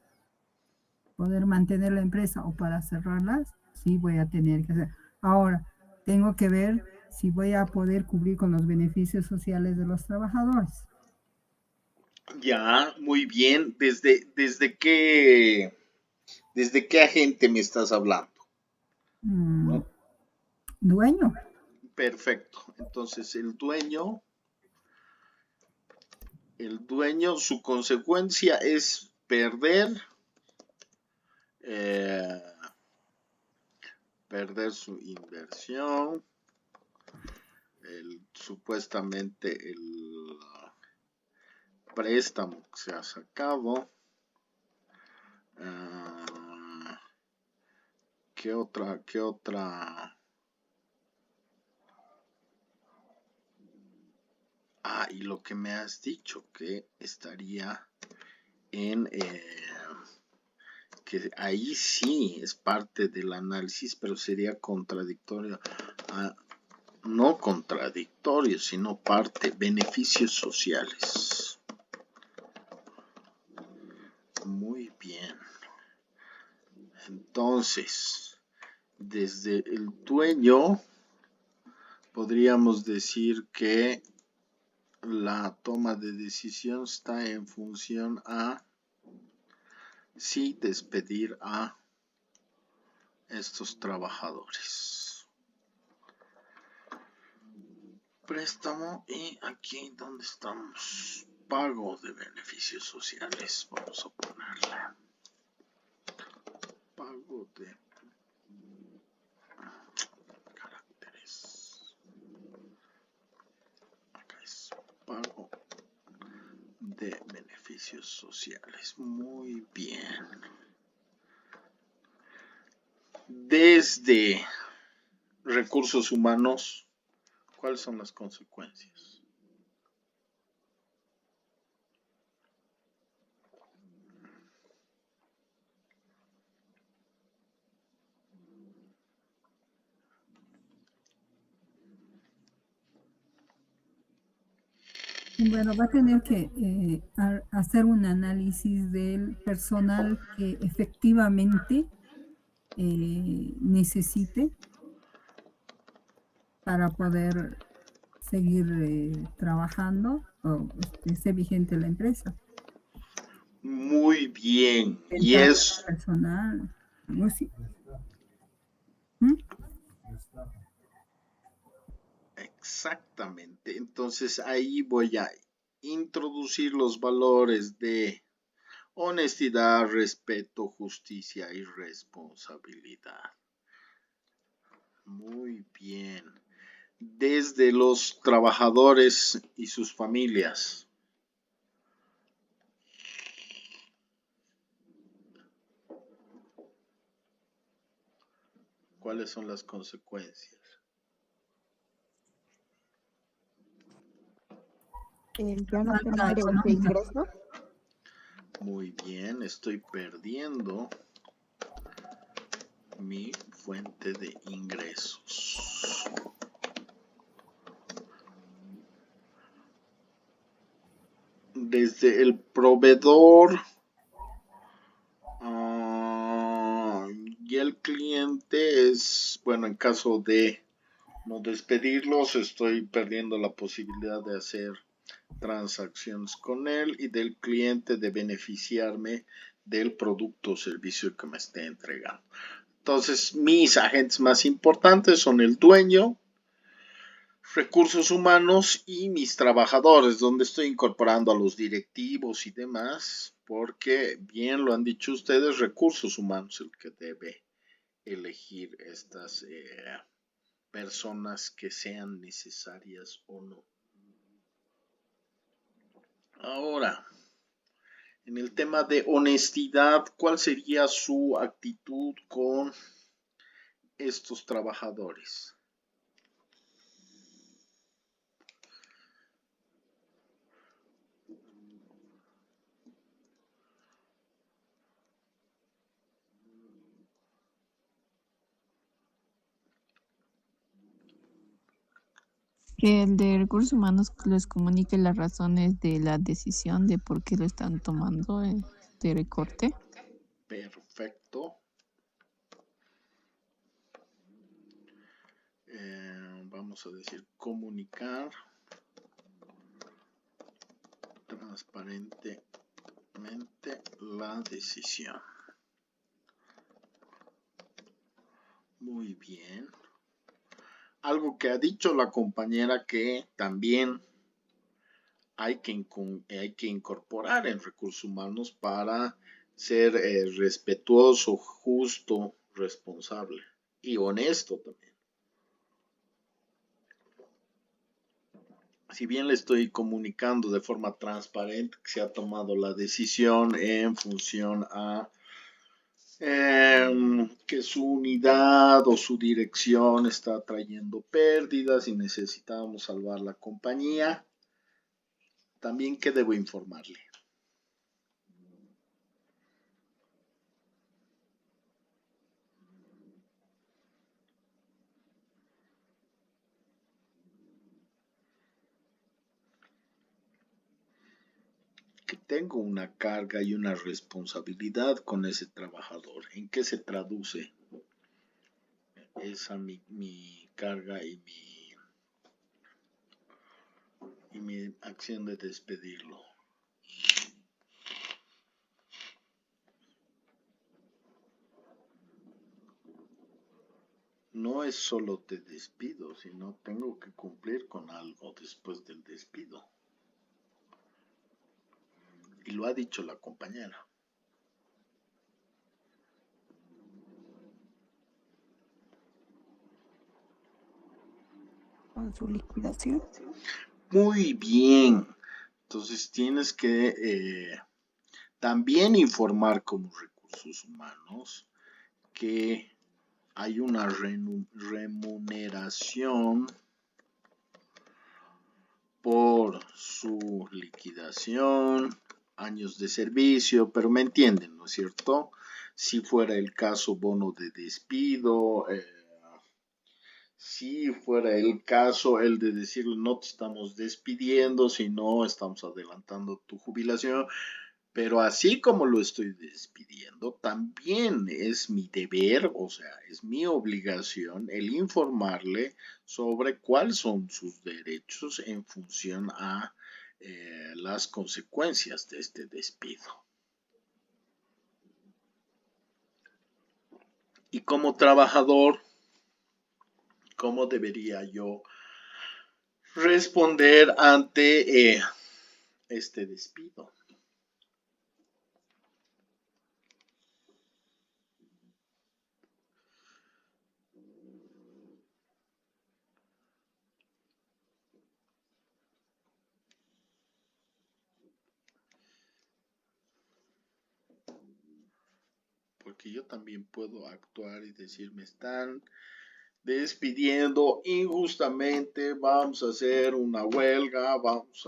poder mantener la empresa o para cerrarlas, sí voy a tener que hacer. Ahora, tengo que ver si voy a poder cubrir con los beneficios sociales de los trabajadores. Ya, muy bien. ¿Desde qué agente me estás hablando? Dueño. Perfecto. Entonces, el dueño, su consecuencia es perder su inversión, supuestamente el préstamo que se ha sacado. ¿Qué otra? Y lo que me has dicho, que estaría en que ahí sí es parte del análisis, pero sería contradictorio, no contradictorio, sino parte, beneficios sociales. Muy bien. Entonces, desde el dueño, podríamos decir que la toma de decisión está en función a si despedir a estos trabajadores. Préstamo, y aquí donde estamos, pago de beneficios sociales, vamos a ponerle pago de caracteres, acá es pago de beneficios sociales. Muy bien. Desde recursos humanos, ¿cuáles son las consecuencias? Bueno, va a tener que hacer un análisis del personal que efectivamente necesite para poder seguir trabajando o esté vigente la empresa. Muy bien. Y es personal, algo así. Exactamente. Entonces ahí voy a introducir los valores de honestidad, respeto, justicia y responsabilidad. Muy bien. Desde los trabajadores y sus familias. ¿Cuáles son las consecuencias? Ya no tener ese ingreso. Muy bien, estoy perdiendo mi fuente de ingresos. Desde el proveedor y el cliente es, bueno, en caso de no despedirlos, estoy perdiendo la posibilidad de hacer transacciones con él, y del cliente de beneficiarme del producto o servicio que me esté entregando. Entonces, mis agentes más importantes son el dueño, recursos humanos y mis trabajadores, donde estoy incorporando a los directivos y demás, porque bien lo han dicho ustedes, recursos humanos el que debe elegir estas personas que sean necesarias o no. Ahora, en el tema de honestidad, ¿cuál sería su actitud con estos trabajadores? Que el de recursos humanos les comunique las razones de la decisión de por qué lo están tomando de recorte. Perfecto. vamos a decir, comunicar transparentemente la decisión. Muy bien. Algo que ha dicho la compañera que también hay que incorporar en recursos humanos para ser respetuoso, justo, responsable y honesto también. Si bien le estoy comunicando de forma transparente que se ha tomado la decisión en función a que su unidad o su dirección está trayendo pérdidas y necesitamos salvar la compañía, también ¿qué debo informarle? Que tengo una carga y una responsabilidad con ese trabajador. ¿En qué se traduce esa mi carga y mi acción de despedirlo? No es solo te despido, sino tengo que cumplir con algo después del despido. Y lo ha dicho la compañera. Con su liquidación. Muy bien. Entonces tienes que también informar como recursos humanos que hay una remuneración por su liquidación, años de servicio, pero me entienden, ¿no es cierto? Si fuera el caso bono de despido, si fuera el caso el de decirle no te estamos despidiendo, sino estamos adelantando tu jubilación, pero así como lo estoy despidiendo, también es mi deber, o sea, es mi obligación el informarle sobre cuáles son sus derechos en función a las consecuencias de este despido. Y como trabajador, ¿cómo debería yo responder ante este despido? Porque yo también puedo actuar y decir, me están despidiendo injustamente, vamos a hacer una huelga, vamos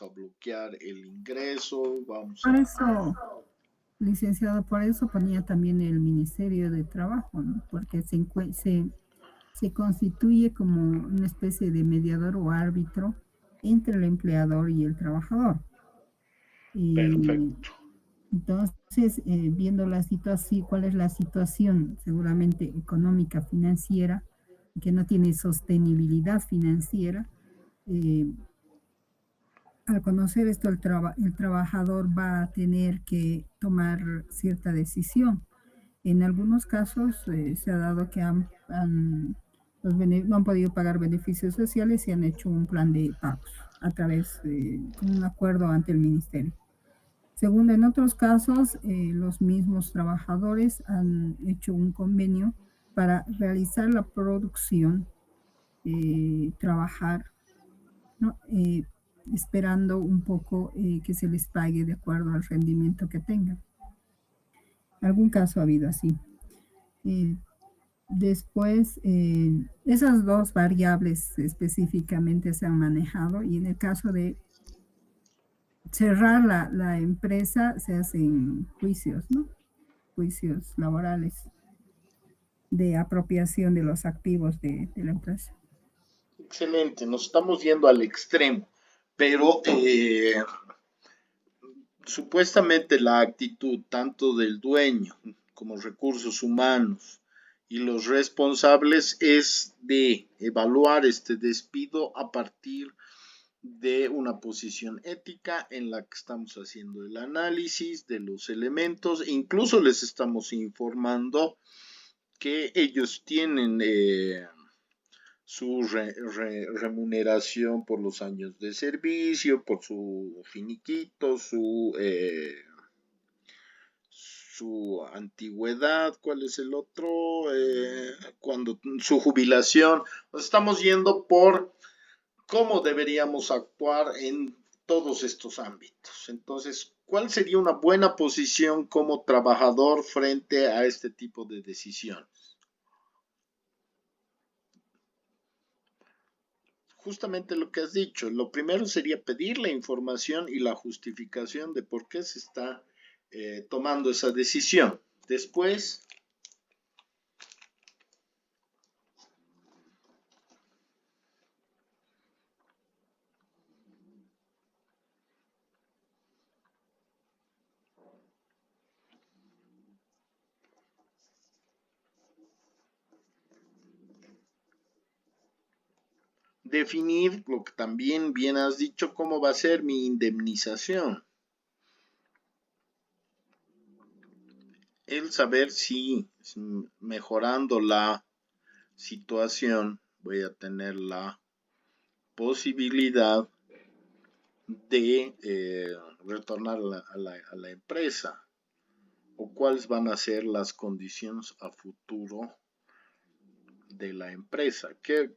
a bloquear el ingreso, Por eso, licenciado, por eso ponía también el Ministerio de Trabajo, ¿no? Porque se constituye como una especie de mediador o árbitro entre el empleador y el trabajador. Perfecto. Entonces, viendo la situación, cuál es la situación seguramente económica, financiera, que no tiene sostenibilidad financiera, al conocer esto, el trabajador va a tener que tomar cierta decisión. En algunos casos se ha dado que no han podido pagar beneficios sociales y han hecho un plan de pagos a través de un acuerdo ante el ministerio. Segundo, en otros casos, los mismos trabajadores han hecho un convenio para realizar la producción, trabajar, ¿no? Esperando un poco que se les pague de acuerdo al rendimiento que tengan. Algún caso ha habido así. Después, esas dos variables específicamente se han manejado y en el caso de cerrar la empresa se hacen juicios, ¿no? Juicios laborales de apropiación de los activos de la empresa. Excelente, nos estamos yendo al extremo, pero supuestamente la actitud tanto del dueño como recursos humanos y los responsables es de evaluar este despido a partir de una posición ética en la que estamos haciendo el análisis de los elementos, incluso les estamos informando que ellos tienen su remuneración por los años de servicio, por su finiquito, su antigüedad, ¿cuál es el otro? Cuando su jubilación. Nos estamos yendo por cómo deberíamos actuar en todos estos ámbitos. Entonces, ¿cuál sería una buena posición como trabajador frente a este tipo de decisiones? Justamente lo que has dicho, lo primero sería pedir la información y la justificación de por qué se está tomando esa decisión. Después, definir lo que también bien has dicho, cómo va a ser mi indemnización. El saber si mejorando la situación voy a tener la posibilidad de retornar a la empresa o cuáles van a ser las condiciones a futuro de la empresa. ¿Qué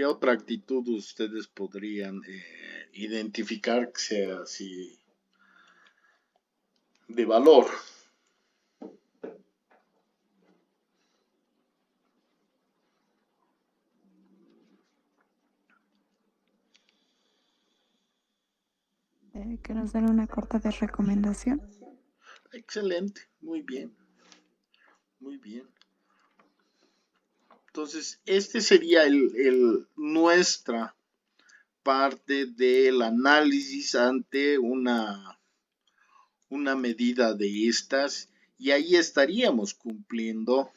otra actitud ustedes podrían identificar que sea así de valor? Que nos den una carta de recomendación. Excelente, muy bien, muy bien. Entonces, este sería nuestra parte del análisis ante una medida de estas, y ahí estaríamos cumpliendo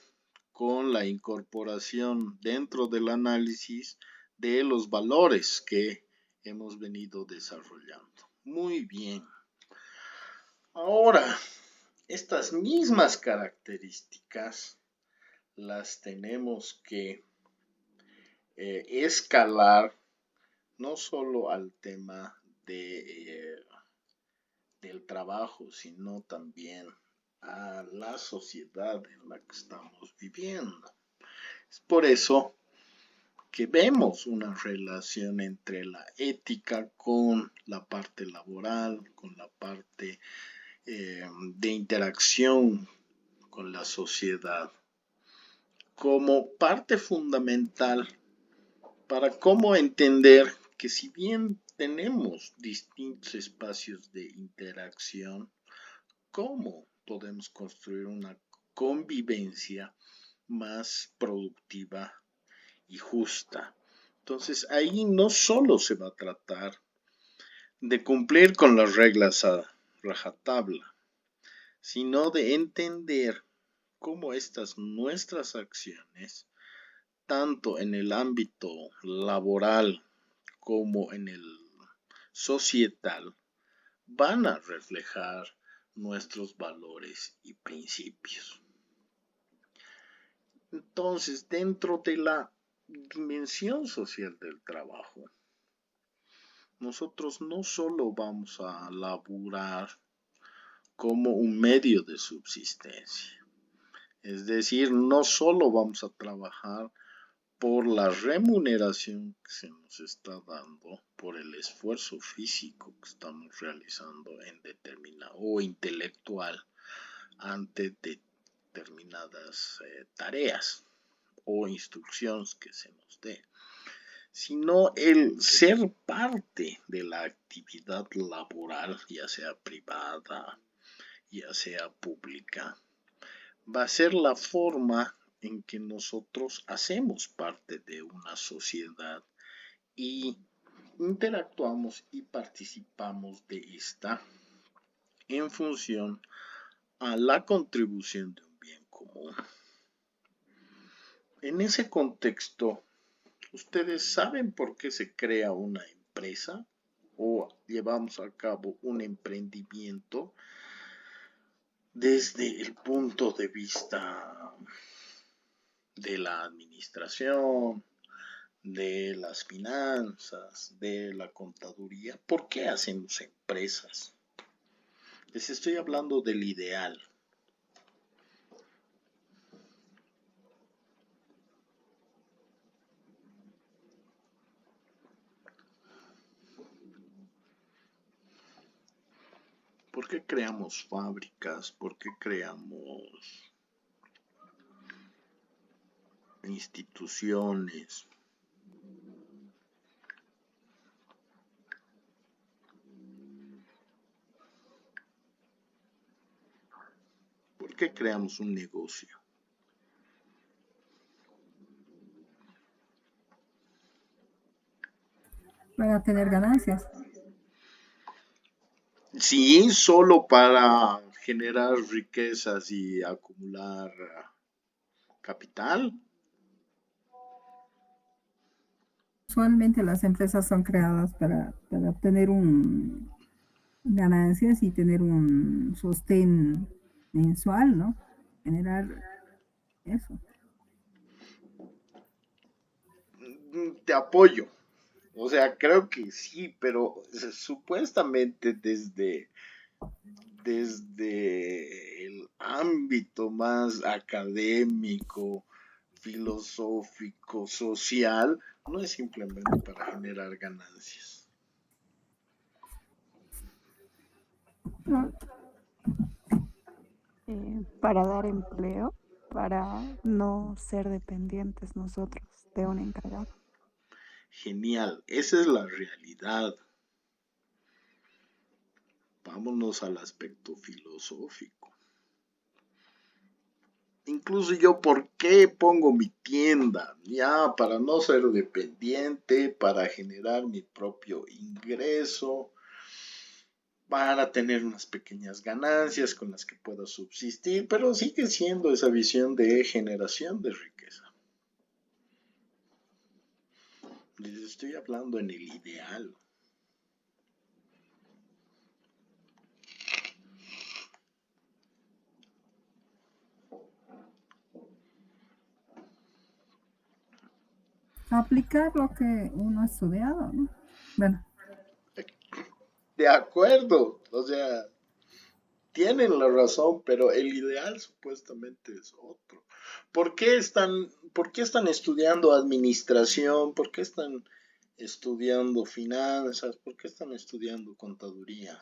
con la incorporación dentro del análisis de los valores que hemos venido desarrollando. Muy bien. Ahora, estas mismas características las tenemos que escalar no solo al tema del trabajo, sino también a la sociedad en la que estamos viviendo. Es por eso que vemos una relación entre la ética con la parte laboral, con la parte de interacción con la sociedad, como parte fundamental para cómo entender que si bien tenemos distintos espacios de interacción, cómo podemos construir una convivencia más productiva y justa. Entonces ahí no solo se va a tratar de cumplir con las reglas a rajatabla, sino de entender cómo estas nuestras acciones, tanto en el ámbito laboral como en el societal, van a reflejar nuestros valores y principios. Entonces, dentro de la dimensión social del trabajo, nosotros no solo vamos a laburar como un medio de subsistencia, es decir, no solo vamos a trabajar por la remuneración que se nos está dando, por el esfuerzo físico que estamos realizando en determinado o intelectual ante determinadas tareas o instrucciones que se nos dé, sino el ser parte de la actividad laboral, ya sea privada, ya sea pública, va a ser la forma en que nosotros hacemos parte de una sociedad y interactuamos y participamos de esta en función a la contribución de un común. En ese contexto, ¿ustedes saben por qué se crea una empresa o llevamos a cabo un emprendimiento desde el punto de vista de la administración, de las finanzas, de la contaduría? ¿Por qué hacemos empresas? Les estoy hablando del ideal. ¿Por qué creamos fábricas? ¿Por qué creamos instituciones? ¿Por qué creamos un negocio? Para tener ganancias. Sí, solo para generar riquezas y acumular capital. Usualmente las empresas son creadas para obtener ganancias y tener un sostén mensual, ¿no? Generar eso. Te apoyo. O sea, creo que sí, pero supuestamente desde el ámbito más académico, filosófico, social, no es simplemente para generar ganancias. No, Para dar empleo, para no ser dependientes nosotros de un encargado. Genial, esa es la realidad. Vámonos al aspecto filosófico. Incluso yo, ¿por qué pongo mi tienda? Ya, para no ser dependiente, para generar mi propio ingreso, para tener unas pequeñas ganancias con las que pueda subsistir, pero sigue siendo esa visión de generación de riqueza. Les estoy hablando en el ideal. aplicar lo que uno ha estudiado, ¿no? Bueno, De acuerdo, o sea, tienen la razón, pero el ideal supuestamente es otro. ¿Por qué están estudiando administración? ¿Por qué están estudiando finanzas? ¿Por qué están estudiando contaduría?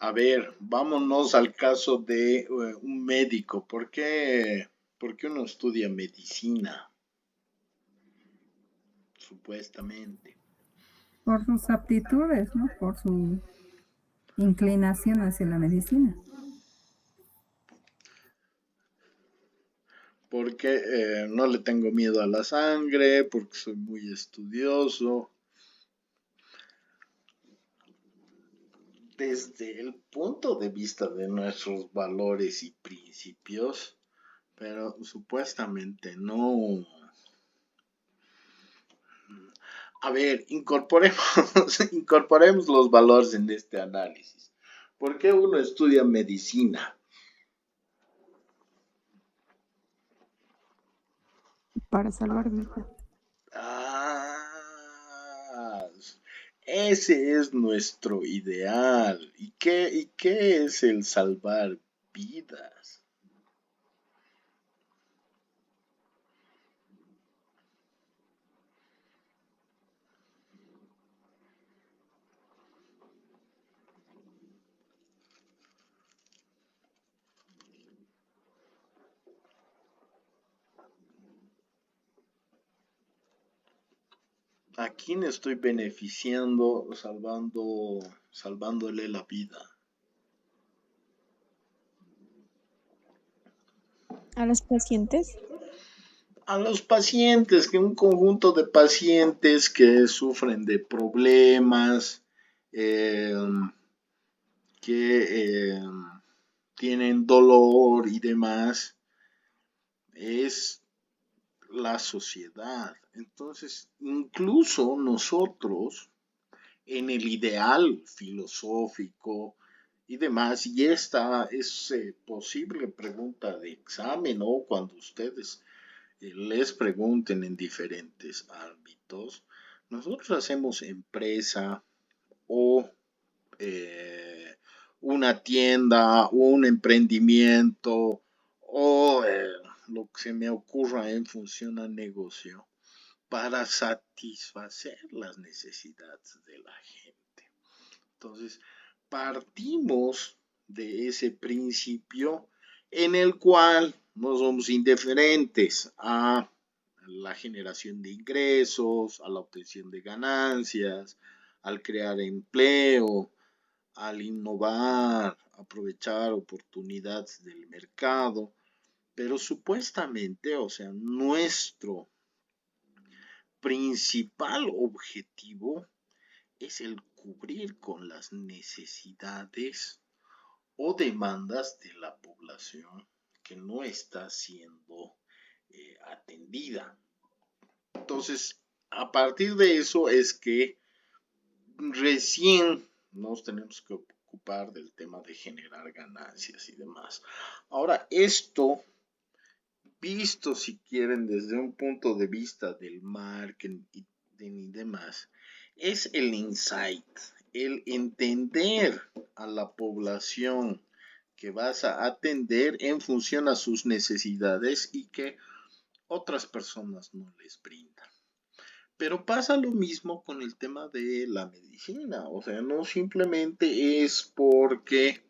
A ver, vámonos al caso de un médico. Por qué uno estudia medicina? Supuestamente. por sus aptitudes, ¿no? Por su inclinación hacia la medicina. Porque no le tengo miedo a la sangre, porque soy muy estudioso. Desde el punto de vista de nuestros valores y principios, pero supuestamente no. A ver, incorporemos los valores en este análisis. ¿Por qué uno estudia medicina? Para salvar vidas. Ah, ese es nuestro ideal. Y qué es el salvar vidas? ¿A quién estoy beneficiando, salvándole la vida? A los pacientes. A los pacientes, que un conjunto de pacientes que sufren de problemas, eh, que tienen dolor y demás, es la sociedad. Entonces, incluso nosotros, en el ideal filosófico y demás, y esta es posible pregunta de examen, ¿no? Cuando ustedes les pregunten en diferentes ámbitos, nosotros hacemos empresa o una tienda, un emprendimiento o lo que se me ocurra en función a negocio para satisfacer las necesidades de la gente. Entonces, partimos de ese principio en el cual no somos indiferentes a la generación de ingresos, a la obtención de ganancias, al crear empleo, al innovar, aprovechar oportunidades del mercado, pero supuestamente, o sea, nuestro principal objetivo es el cubrir con las necesidades o demandas de la población que no está siendo atendida. Entonces, a partir de eso es que recién nos tenemos que ocupar del tema de generar ganancias y demás. Ahora, esto, visto si quieren desde un punto de vista del marketing y demás, es el insight, el entender a la población que vas a atender en función a sus necesidades y que otras personas no les brindan. Pero pasa lo mismo con el tema de la medicina, o sea, no simplemente es porque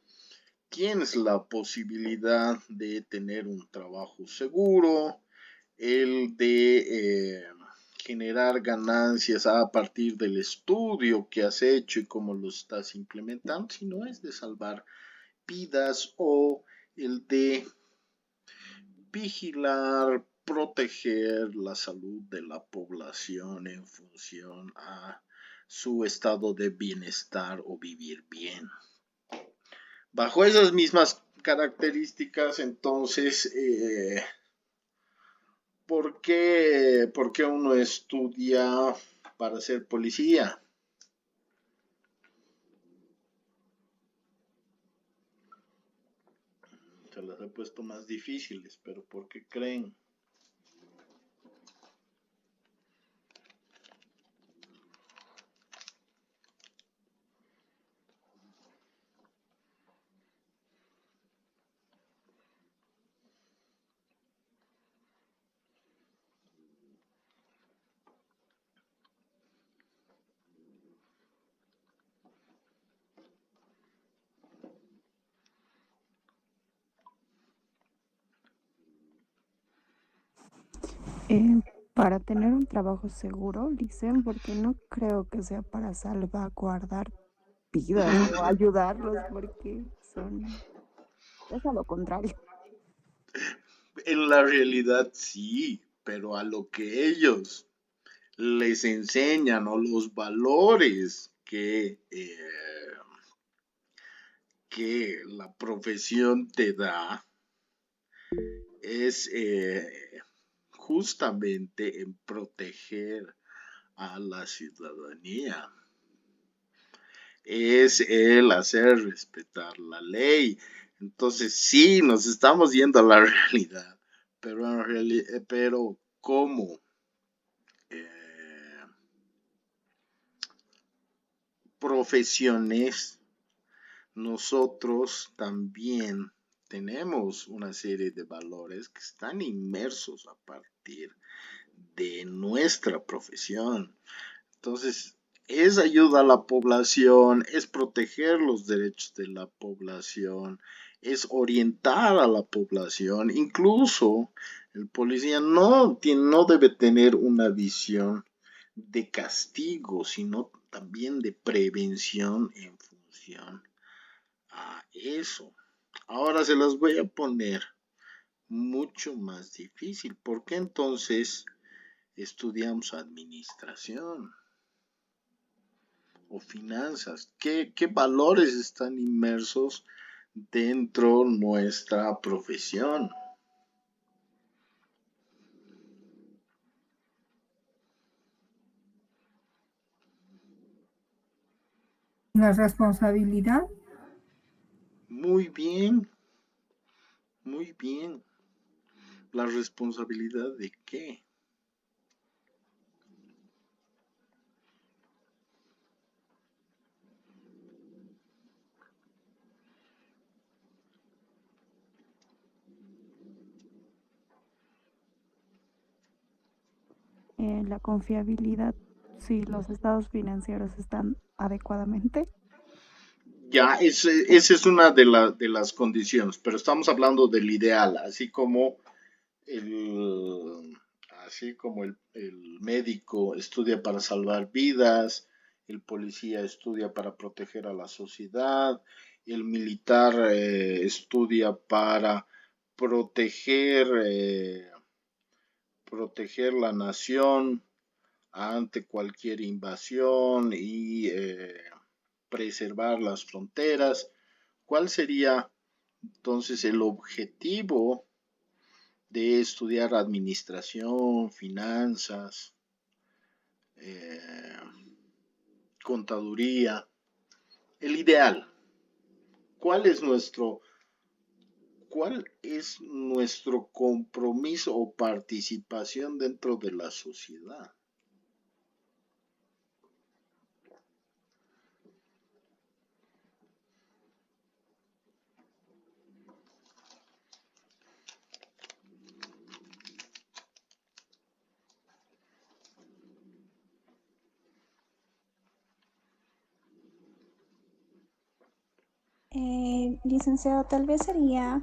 tienes la posibilidad de tener un trabajo seguro, el de generar ganancias a partir del estudio que has hecho y cómo lo estás implementando, sino es de salvar vidas o el de vigilar, proteger la salud de la población en función a su estado de bienestar o vivir bien. Bajo esas mismas características, entonces, ¿por qué uno estudia para ser policía? Se las he puesto más difíciles, pero ¿por qué creen? Para tener un trabajo seguro, dicen, porque no creo que sea para salvaguardar vidas o ayudarlos, porque es a lo contrario. En la realidad sí, pero a lo que ellos les enseñan o los valores que la profesión te da es justamente en proteger a la ciudadanía, es el hacer respetar la ley. Entonces sí, nos estamos yendo a la realidad, pero como profesiones, nosotros también tenemos una serie de valores que están inmersos a partir de nuestra profesión. Entonces, es ayuda a la población, es proteger los derechos de la población, es orientar a la población. Incluso el policía no debe tener una visión de castigo, sino también de prevención en función a eso. Ahora se las voy a poner mucho más difícil. ¿Por qué entonces estudiamos administración o finanzas? ¿Qué valores están inmersos dentro de nuestra profesión? La responsabilidad. Muy bien, muy bien. ¿La responsabilidad de qué? La confiabilidad, si los estados financieros están adecuadamente. Ya, esa es una de las condiciones, pero estamos hablando del ideal, el, así como el médico estudia para salvar vidas, el policía estudia para proteger a la sociedad, el militar estudia para proteger, proteger la nación ante cualquier invasión y preservar las fronteras. ¿Cuál sería entonces el objetivo de estudiar administración, finanzas, eh, contaduría? El ideal. ¿Cuál es nuestro compromiso o participación dentro de la sociedad? Licenciado, tal vez sería,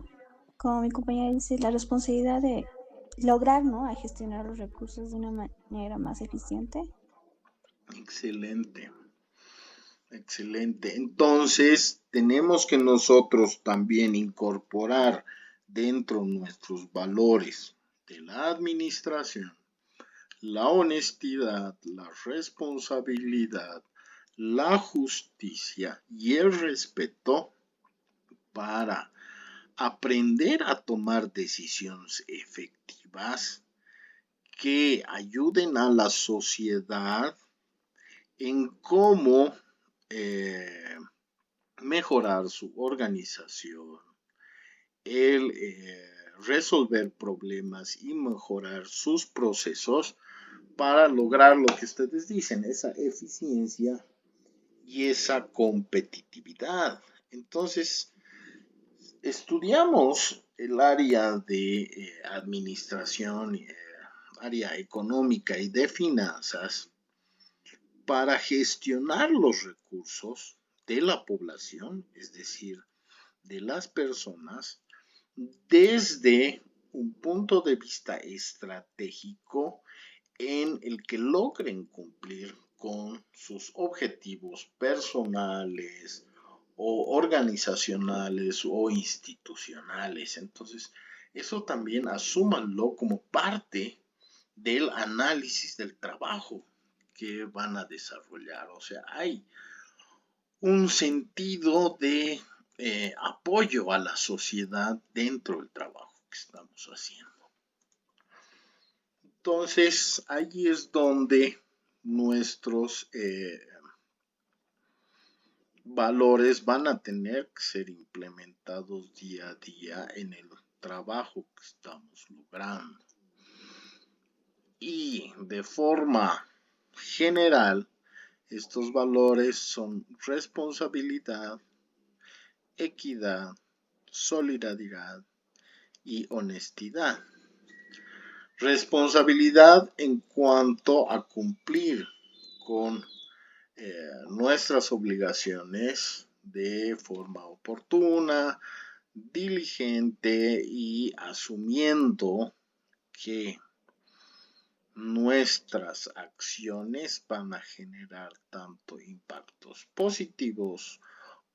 como mi compañera dice, la responsabilidad de lograr, ¿no?, a gestionar los recursos de una manera más eficiente. Excelente, excelente. Entonces, tenemos que nosotros también incorporar dentro de nuestros valores de la administración la honestidad, la responsabilidad, la justicia y el respeto para aprender a tomar decisiones efectivas que ayuden a la sociedad en cómo mejorar su organización, el resolver problemas y mejorar sus procesos para lograr lo que ustedes dicen, esa eficiencia y esa competitividad. Entonces, estudiamos el área de administración, área económica y de finanzas para gestionar los recursos de la población, es decir, de las personas, desde un punto de vista estratégico en el que logren cumplir con sus objetivos personales o organizacionales o institucionales. Entonces, eso también asúmanlo como parte del análisis del trabajo que van a desarrollar. O sea, hay un sentido de apoyo a la sociedad dentro del trabajo que estamos haciendo. Entonces, allí es donde nuestros valores van a tener que ser implementados día a día en el trabajo que estamos logrando. Y de forma general, estos valores son responsabilidad, equidad, solidaridad y honestidad. Responsabilidad en cuanto a cumplir con nuestras obligaciones de forma oportuna, diligente y asumiendo que nuestras acciones van a generar tanto impactos positivos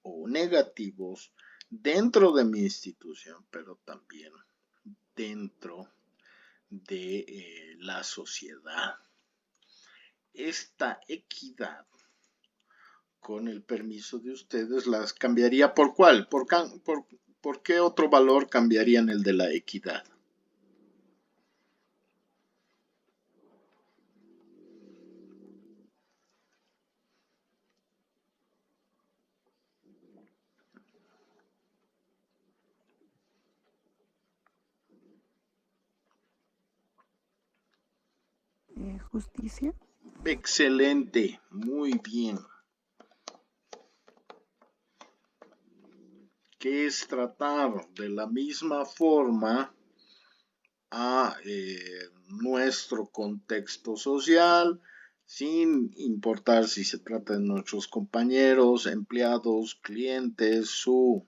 o negativos dentro de mi institución, pero también dentro de la sociedad. Esta equidad, con el permiso de ustedes, las cambiaría ¿por cuál? ¿Por qué otro valor cambiarían el de la equidad? Justicia. Excelente, muy bien. Que es tratar de la misma forma a nuestro contexto social, sin importar si se trata de nuestros compañeros, empleados, clientes, su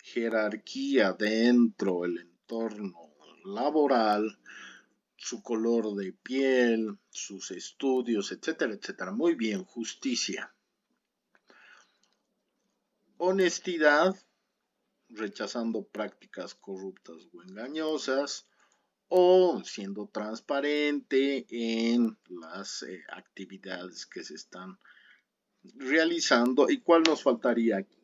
jerarquía dentro del entorno laboral, su color de piel, sus estudios, etcétera, etcétera. Muy bien, justicia. Honestidad, rechazando prácticas corruptas o engañosas, o siendo transparente en las actividades que se están realizando. ¿Y cuál nos faltaría aquí?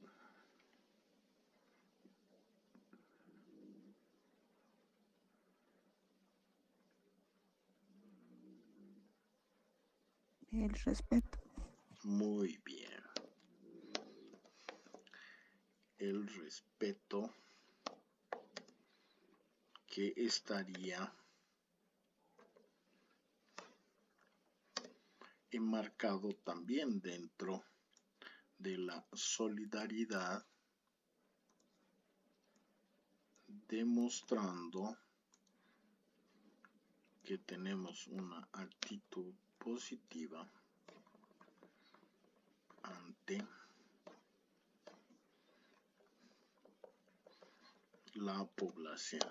El respeto. Muy bien. El respeto, que estaría enmarcado también dentro de la solidaridad, demostrando que tenemos una actitud positiva ante la población,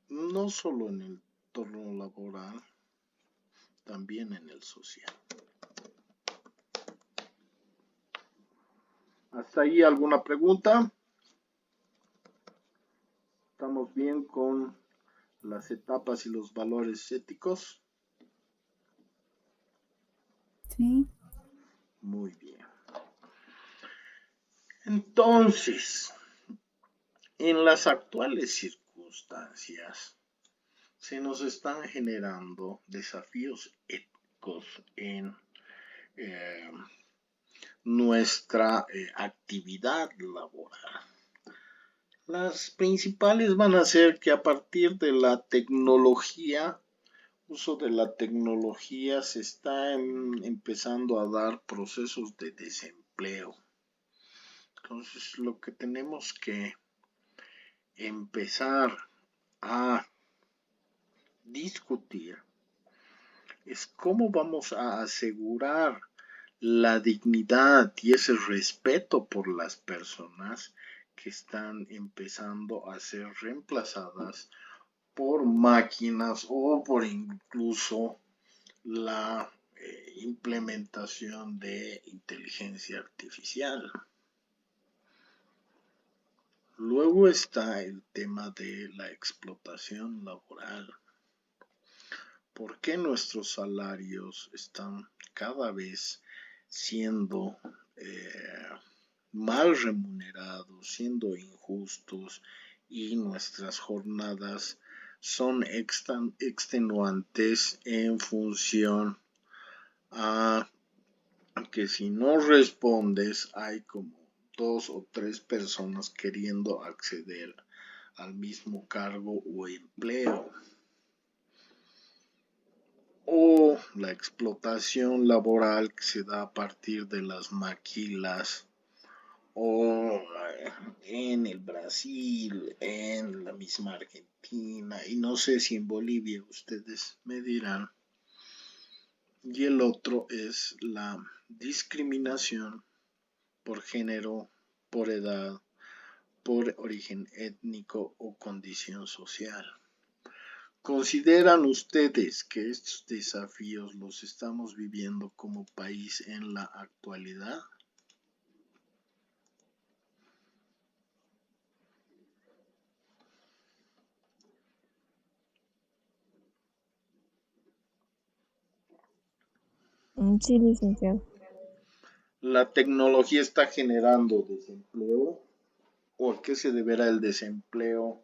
no solo en el entorno laboral, también en el social. ¿Hasta ahí alguna pregunta? ¿Estamos bien con las etapas y los valores éticos? Sí. Muy bien. Entonces, en las actuales circunstancias, se nos están generando desafíos éticos en nuestra actividad laboral. Las principales van a ser que a partir de la tecnología, uso de la tecnología, se están empezando a dar procesos de desempleo. Entonces, lo que tenemos que empezar a discutir es cómo vamos a asegurar la dignidad y ese respeto por las personas que están empezando a ser reemplazadas por máquinas o por incluso la implementación de inteligencia artificial. Luego está el tema de la explotación laboral. ¿Por qué nuestros salarios están cada vez siendo mal remunerados, siendo injustos, y nuestras jornadas son extenuantes en función a que si no respondes hay como 2 o 3 personas queriendo acceder al mismo cargo o empleo? O la explotación laboral que se da a partir de las maquilas, o en el Brasil, en la misma Argentina, y no sé si en Bolivia, ustedes me dirán. Y el otro es la discriminación por género, por edad, por origen étnico o condición social. ¿Consideran ustedes que estos desafíos los estamos viviendo como país en la actualidad? Sí, licenciado. ¿La tecnología está generando desempleo? ¿O a qué se deberá el desempleo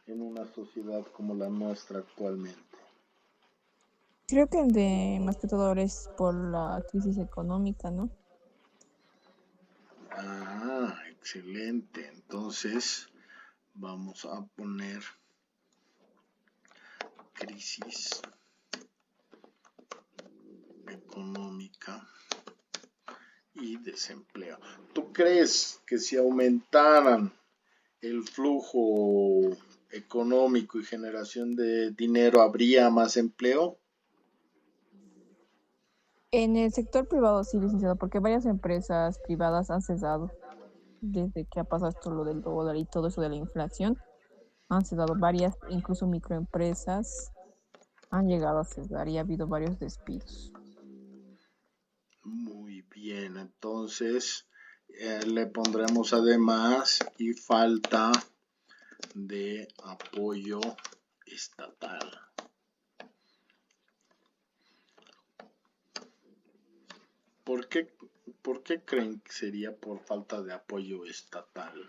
en una sociedad como la nuestra actualmente? Creo que el de más que todo ahora es por la crisis económica, ¿no? Ah, excelente. Entonces, vamos a poner crisis económica y desempleo. ¿Tú crees que si aumentaran el flujo económico y generación de dinero habría más empleo? En el sector privado sí, licenciado, porque varias empresas privadas han cesado desde que ha pasado esto lo del dólar y todo eso de la inflación. Han cesado varias, incluso microempresas han llegado a cesar y ha habido varios despidos. Muy bien, entonces le pondremos además y falta de apoyo estatal. ¿Por qué creen que sería por falta de apoyo estatal?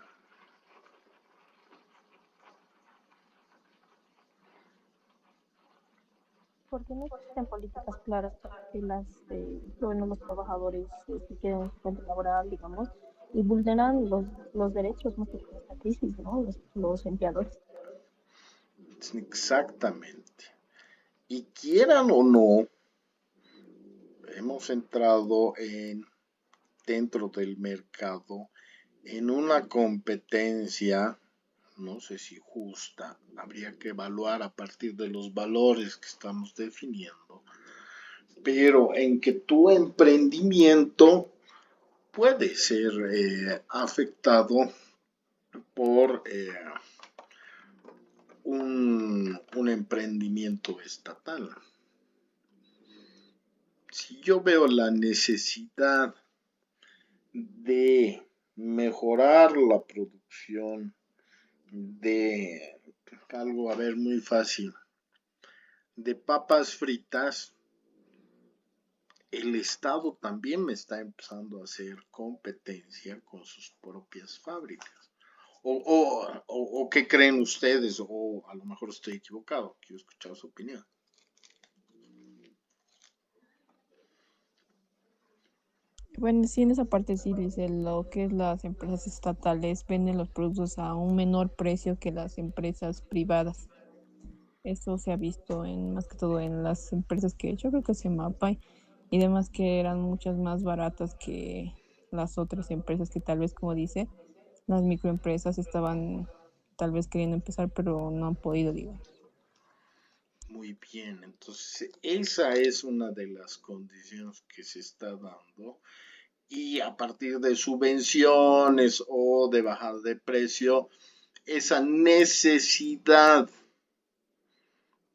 Porque no existen políticas claras para que los trabajadores se queden en su fuente laboral, digamos, y vulneran los derechos más que con esta crisis, ¿no? Los empleadores. Exactamente. Y quieran o no, hemos entrado dentro del mercado en una competencia, no sé si justa, habría que evaluar a partir de los valores que estamos definiendo, pero en que tu emprendimiento puede ser afectado por un emprendimiento estatal. Si yo veo la necesidad de mejorar la producción de algo, a ver, muy fácil, de papas fritas, el Estado también me está empezando a hacer competencia con sus propias fábricas. ¿O qué creen ustedes? O a lo mejor estoy equivocado, quiero escuchar su opinión. Bueno, sí, en esa parte sí dice lo que es las empresas estatales venden los productos a un menor precio que las empresas privadas. Eso se ha visto en más que todo en las empresas que yo creo que se Mapay y demás que eran muchas más baratas que las otras empresas que tal vez, como dice, las microempresas estaban tal vez queriendo empezar, pero no han podido, digamos. Muy bien, entonces esa es una de las condiciones que se está dando y a partir de subvenciones o de bajada de precio, esa necesidad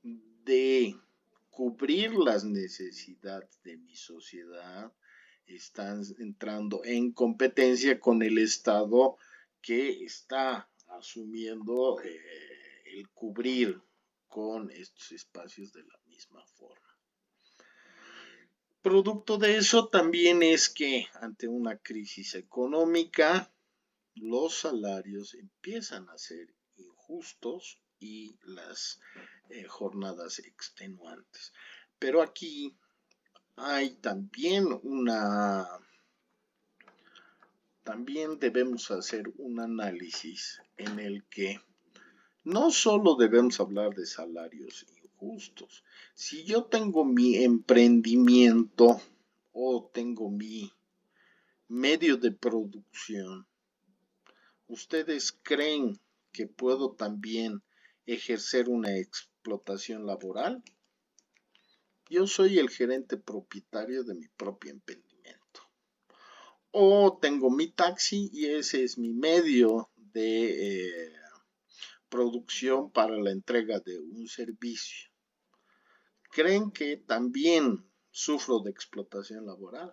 de cubrir las necesidades de mi sociedad están entrando en competencia con el Estado que está asumiendo el cubrir con estos espacios de la misma forma. Producto de eso también es que ante una crisis económica los salarios empiezan a ser injustos y las jornadas extenuantes. Pero aquí hay también debemos hacer un análisis en el que no solo debemos hablar de salarios injustos. Si yo tengo mi emprendimiento o tengo mi medio de producción, ¿ustedes creen que puedo también ejercer una explotación laboral? Yo soy el gerente propietario de mi propio emprendimiento. O tengo mi taxi y ese es mi medio de producción para la entrega de un servicio, ¿creen que también sufro de explotación laboral?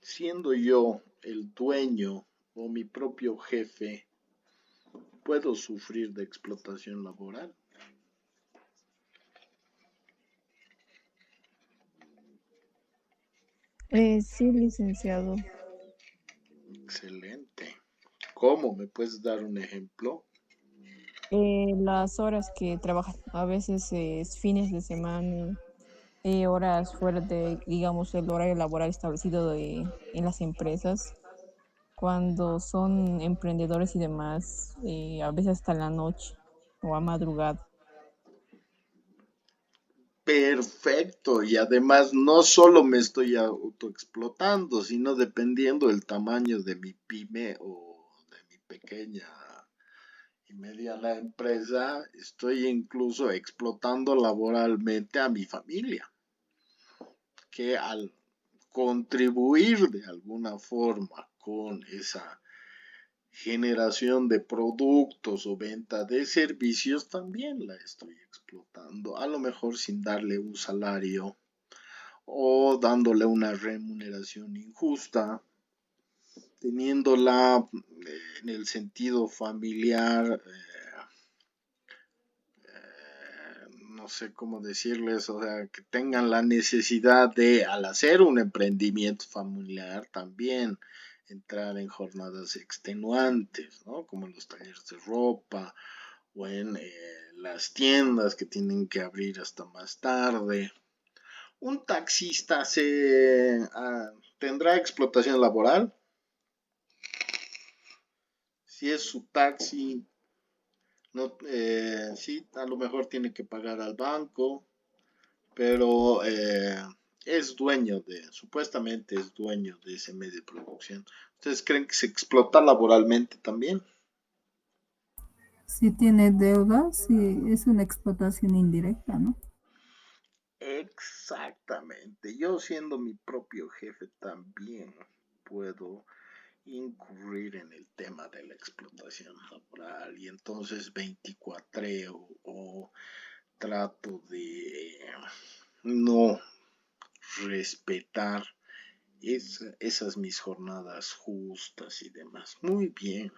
Siendo yo el dueño o mi propio jefe, ¿puedo sufrir de explotación laboral? Sí, licenciado. Excelente. ¿Cómo? ¿Me puedes dar un ejemplo? Las horas que trabajan, a veces es fines de semana, horas fuera de, digamos, el horario laboral establecido en las empresas, cuando son emprendedores y demás, a veces hasta la noche o a madrugada. Perfecto. Y además no solo me estoy autoexplotando, sino dependiendo del tamaño de mi pyme o de mi pequeña y mediana empresa, estoy incluso explotando laboralmente a mi familia, que al contribuir de alguna forma con esa generación de productos o venta de servicios, también la estoy explotando, a lo mejor sin darle un salario o dándole una remuneración injusta, teniéndola en el sentido familiar, no sé cómo decirles, o sea, que tengan la necesidad de, al hacer un emprendimiento familiar, también entrar en jornadas extenuantes, ¿no? Como en los talleres de ropa o en las tiendas que tienen que abrir hasta más tarde. ¿Un taxista tendrá explotación laboral? Si es su taxi, no, sí, a lo mejor tiene que pagar al banco, pero es dueño supuestamente es dueño de ese medio de producción. ¿Ustedes creen que se explota laboralmente también? Si tiene deudas, sí, es una explotación indirecta, ¿no? Exactamente. Yo siendo mi propio jefe también puedo incurrir en el tema de la explotación laboral y entonces 24 o trato de no respetar esas mis jornadas justas y demás. Muy bien.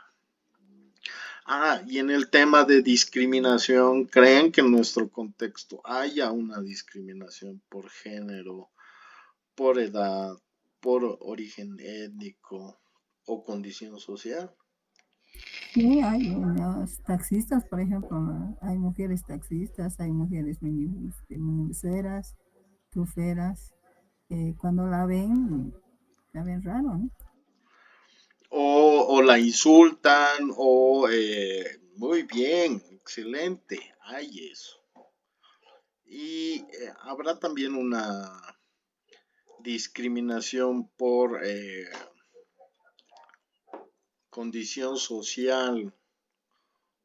Y en el tema de discriminación, ¿creen que en nuestro contexto haya una discriminación por género, por edad, por origen étnico o condición social? Sí, hay los taxistas, por ejemplo, ¿no? Hay mujeres taxistas, hay mujeres minibuseras, truferas. Cuando la ven raro, ¿no? O la insultan, muy bien, excelente, hay eso. Y habrá también una discriminación por condición social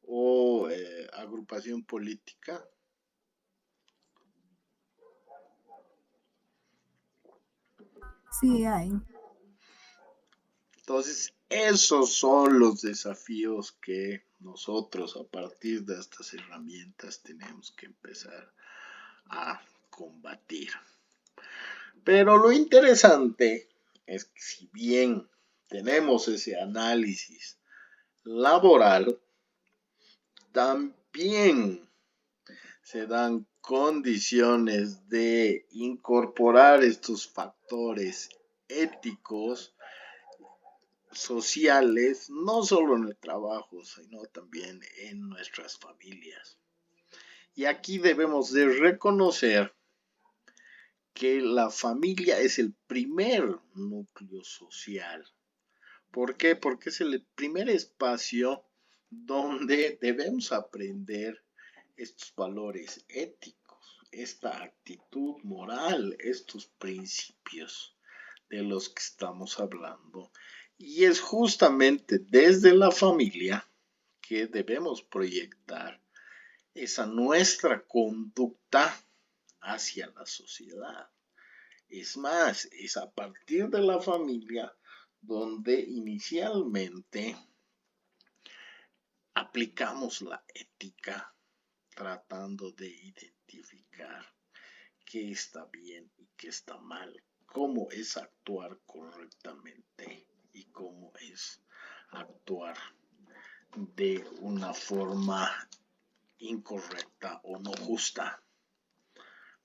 o agrupación política. Sí, hay. Entonces, esos son los desafíos que nosotros a partir de estas herramientas tenemos que empezar a combatir. Pero lo interesante es que si bien tenemos ese análisis laboral, también se dan condiciones de incorporar estos factores éticos, sociales, no solo en el trabajo, sino también en nuestras familias. Y aquí debemos de reconocer que la familia es el primer núcleo social. ¿Por qué? Porque es el primer espacio donde debemos aprender estos valores éticos esta actitud moral, estos principios de los que estamos hablando. Y es justamente desde la familia que debemos proyectar esa nuestra conducta hacia la sociedad. Es más, es a partir de la familia donde inicialmente aplicamos la ética tratando de identificar qué está bien y qué está mal, cómo es actuar correctamente y cómo es actuar de una forma incorrecta o no justa.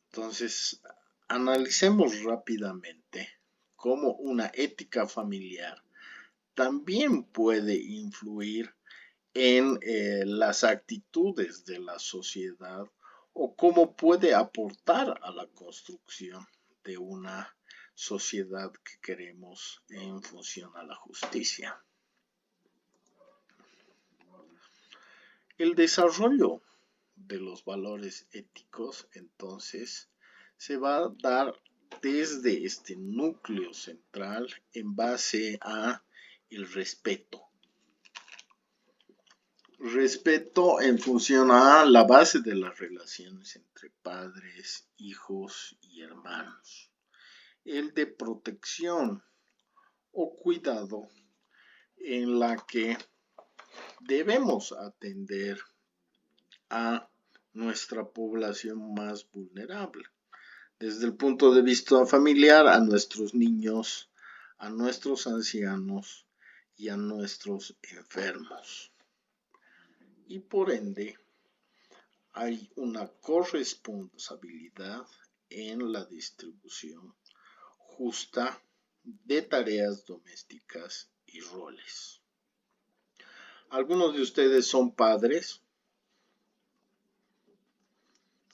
Entonces, analicemos rápidamente cómo una ética familiar también puede influir en las actitudes de la sociedad o cómo puede aportar a la construcción de una sociedad que queremos en función a la justicia. El desarrollo de los valores éticos, entonces, se va a dar desde este núcleo central en base a el respeto. Respeto en función a la base de las relaciones entre padres, hijos y hermanos. El de protección o cuidado en la que debemos atender a nuestra población más vulnerable. Desde el punto de vista familiar, a nuestros niños, a nuestros ancianos y a nuestros enfermos. Y por ende, hay una corresponsabilidad en la distribución justa de tareas domésticas y roles. ¿Algunos de ustedes son padres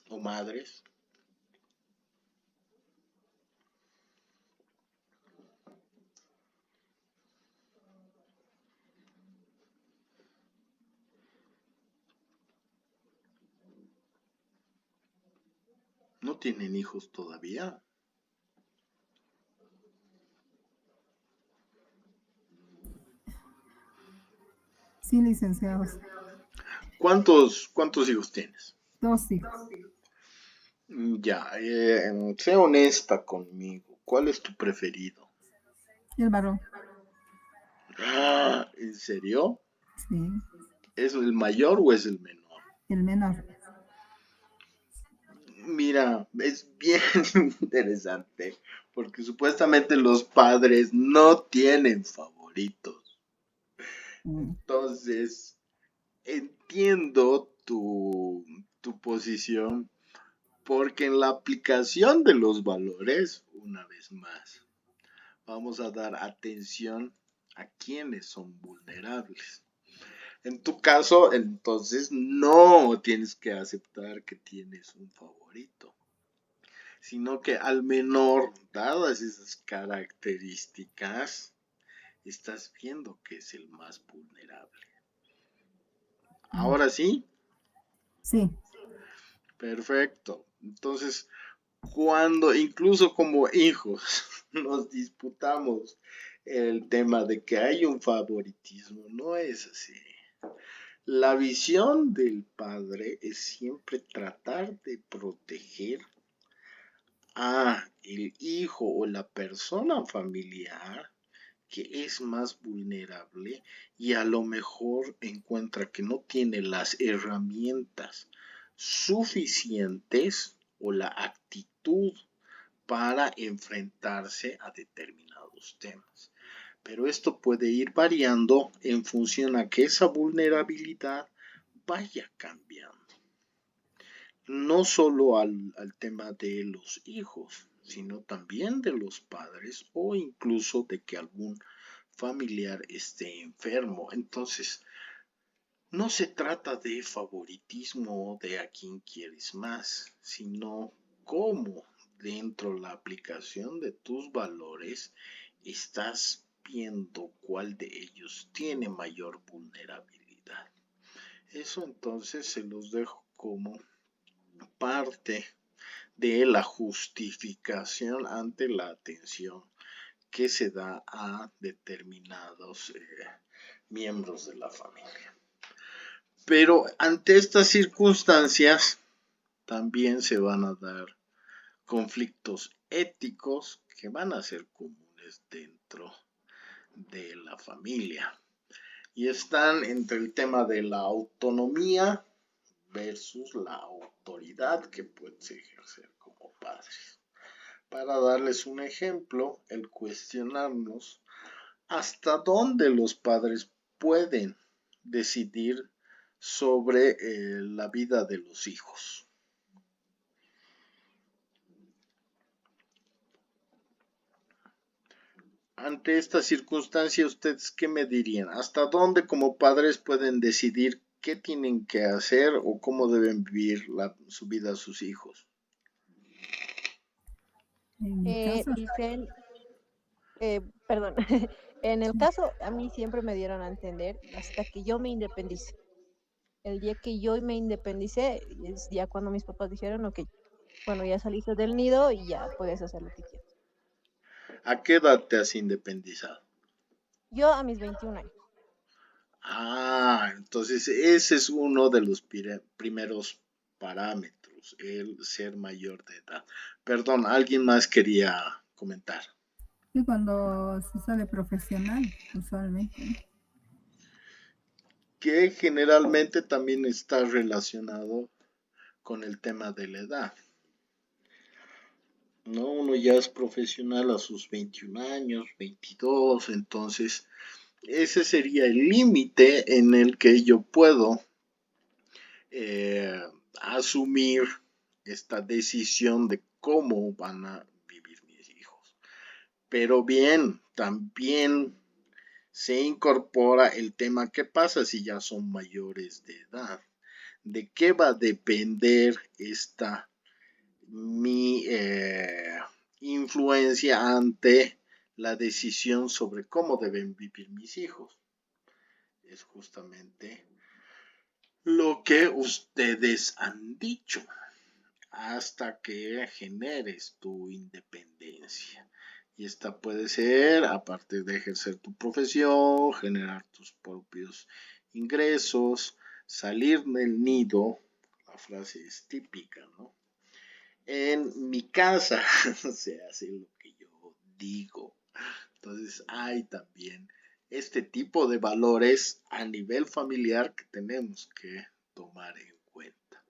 o madres? ¿No tienen hijos todavía? Sí, licenciados. ¿Cuántos hijos tienes? 2 hijos. Ya, sé honesta conmigo. ¿Cuál es tu preferido? El varón. Ah, ¿en serio? Sí, ¿Es el mayor o es el menor? el menor. Mira, es bien interesante porque supuestamente los padres no tienen favoritos. Entonces, entiendo tu posición porque en la aplicación de los valores, una vez más, vamos a dar atención a quienes son vulnerables. En tu caso, entonces, no tienes que aceptar que tienes un favorito, sino que al menor, dadas esas características, estás viendo que es el más vulnerable. ¿Ahora sí? Sí. Perfecto. Entonces, cuando incluso como hijos nos disputamos el tema de que hay un favoritismo, no es así. La visión del padre es siempre tratar de proteger a el hijo o la persona familiar que es más vulnerable y a lo mejor encuentra que no tiene las herramientas suficientes o la actitud para enfrentarse a determinados temas. Pero esto puede ir variando en función a que esa vulnerabilidad vaya cambiando. No solo al tema de los hijos, sino también de los padres o incluso de que algún familiar esté enfermo. Entonces, no se trata de favoritismo de a quién quieres más, sino cómo dentro de la aplicación de tus valores estás viendo cuál de ellos tiene mayor vulnerabilidad. Eso entonces se los dejo como parte de la justificación ante la atención que se da a determinados miembros de la familia. Pero ante estas circunstancias también se van a dar conflictos éticos que van a ser comunes dentro de la familia. Y están entre el tema de la autonomía versus la autoridad que puedes ejercer como padres. Para darles un ejemplo, el cuestionarnos hasta dónde los padres pueden decidir sobre la vida de los hijos. Ante esta circunstancia, ¿ustedes qué me dirían? ¿Hasta dónde como padres pueden decidir qué tienen que hacer o cómo deben vivir su vida sus hijos? En mi caso, Licen, perdón, en el caso a mí siempre me dieron a entender hasta que yo me independice. El día que yo me independicé es ya cuando mis papás dijeron, ok, bueno, ya saliste del nido y ya puedes hacer lo que quieras. ¿A qué edad te has independizado? Yo a mis 21 años. Entonces ese es uno de los primeros parámetros, el ser mayor de edad. Perdón, alguien más quería comentar. y cuando se sale profesional, usualmente, ¿no? Que generalmente también está relacionado con el tema de la edad. ¿No? Uno ya es profesional a sus 21 años, 22, entonces ese sería el límite en el que yo puedo asumir esta decisión de cómo van a vivir mis hijos. Pero bien, también se incorpora el tema, ¿qué pasa si ya son mayores de edad? ¿De qué va a depender mi influencia ante la decisión sobre cómo deben vivir mis hijos? Es justamente lo que ustedes han dicho, hasta que generes tu independencia. Y esta puede ser, aparte de ejercer tu profesión, generar tus propios ingresos, salir del nido. La frase es típica, ¿no? En mi casa se hace lo que yo digo. Entonces hay también este tipo de valores a nivel familiar que tenemos que tomar en cuenta.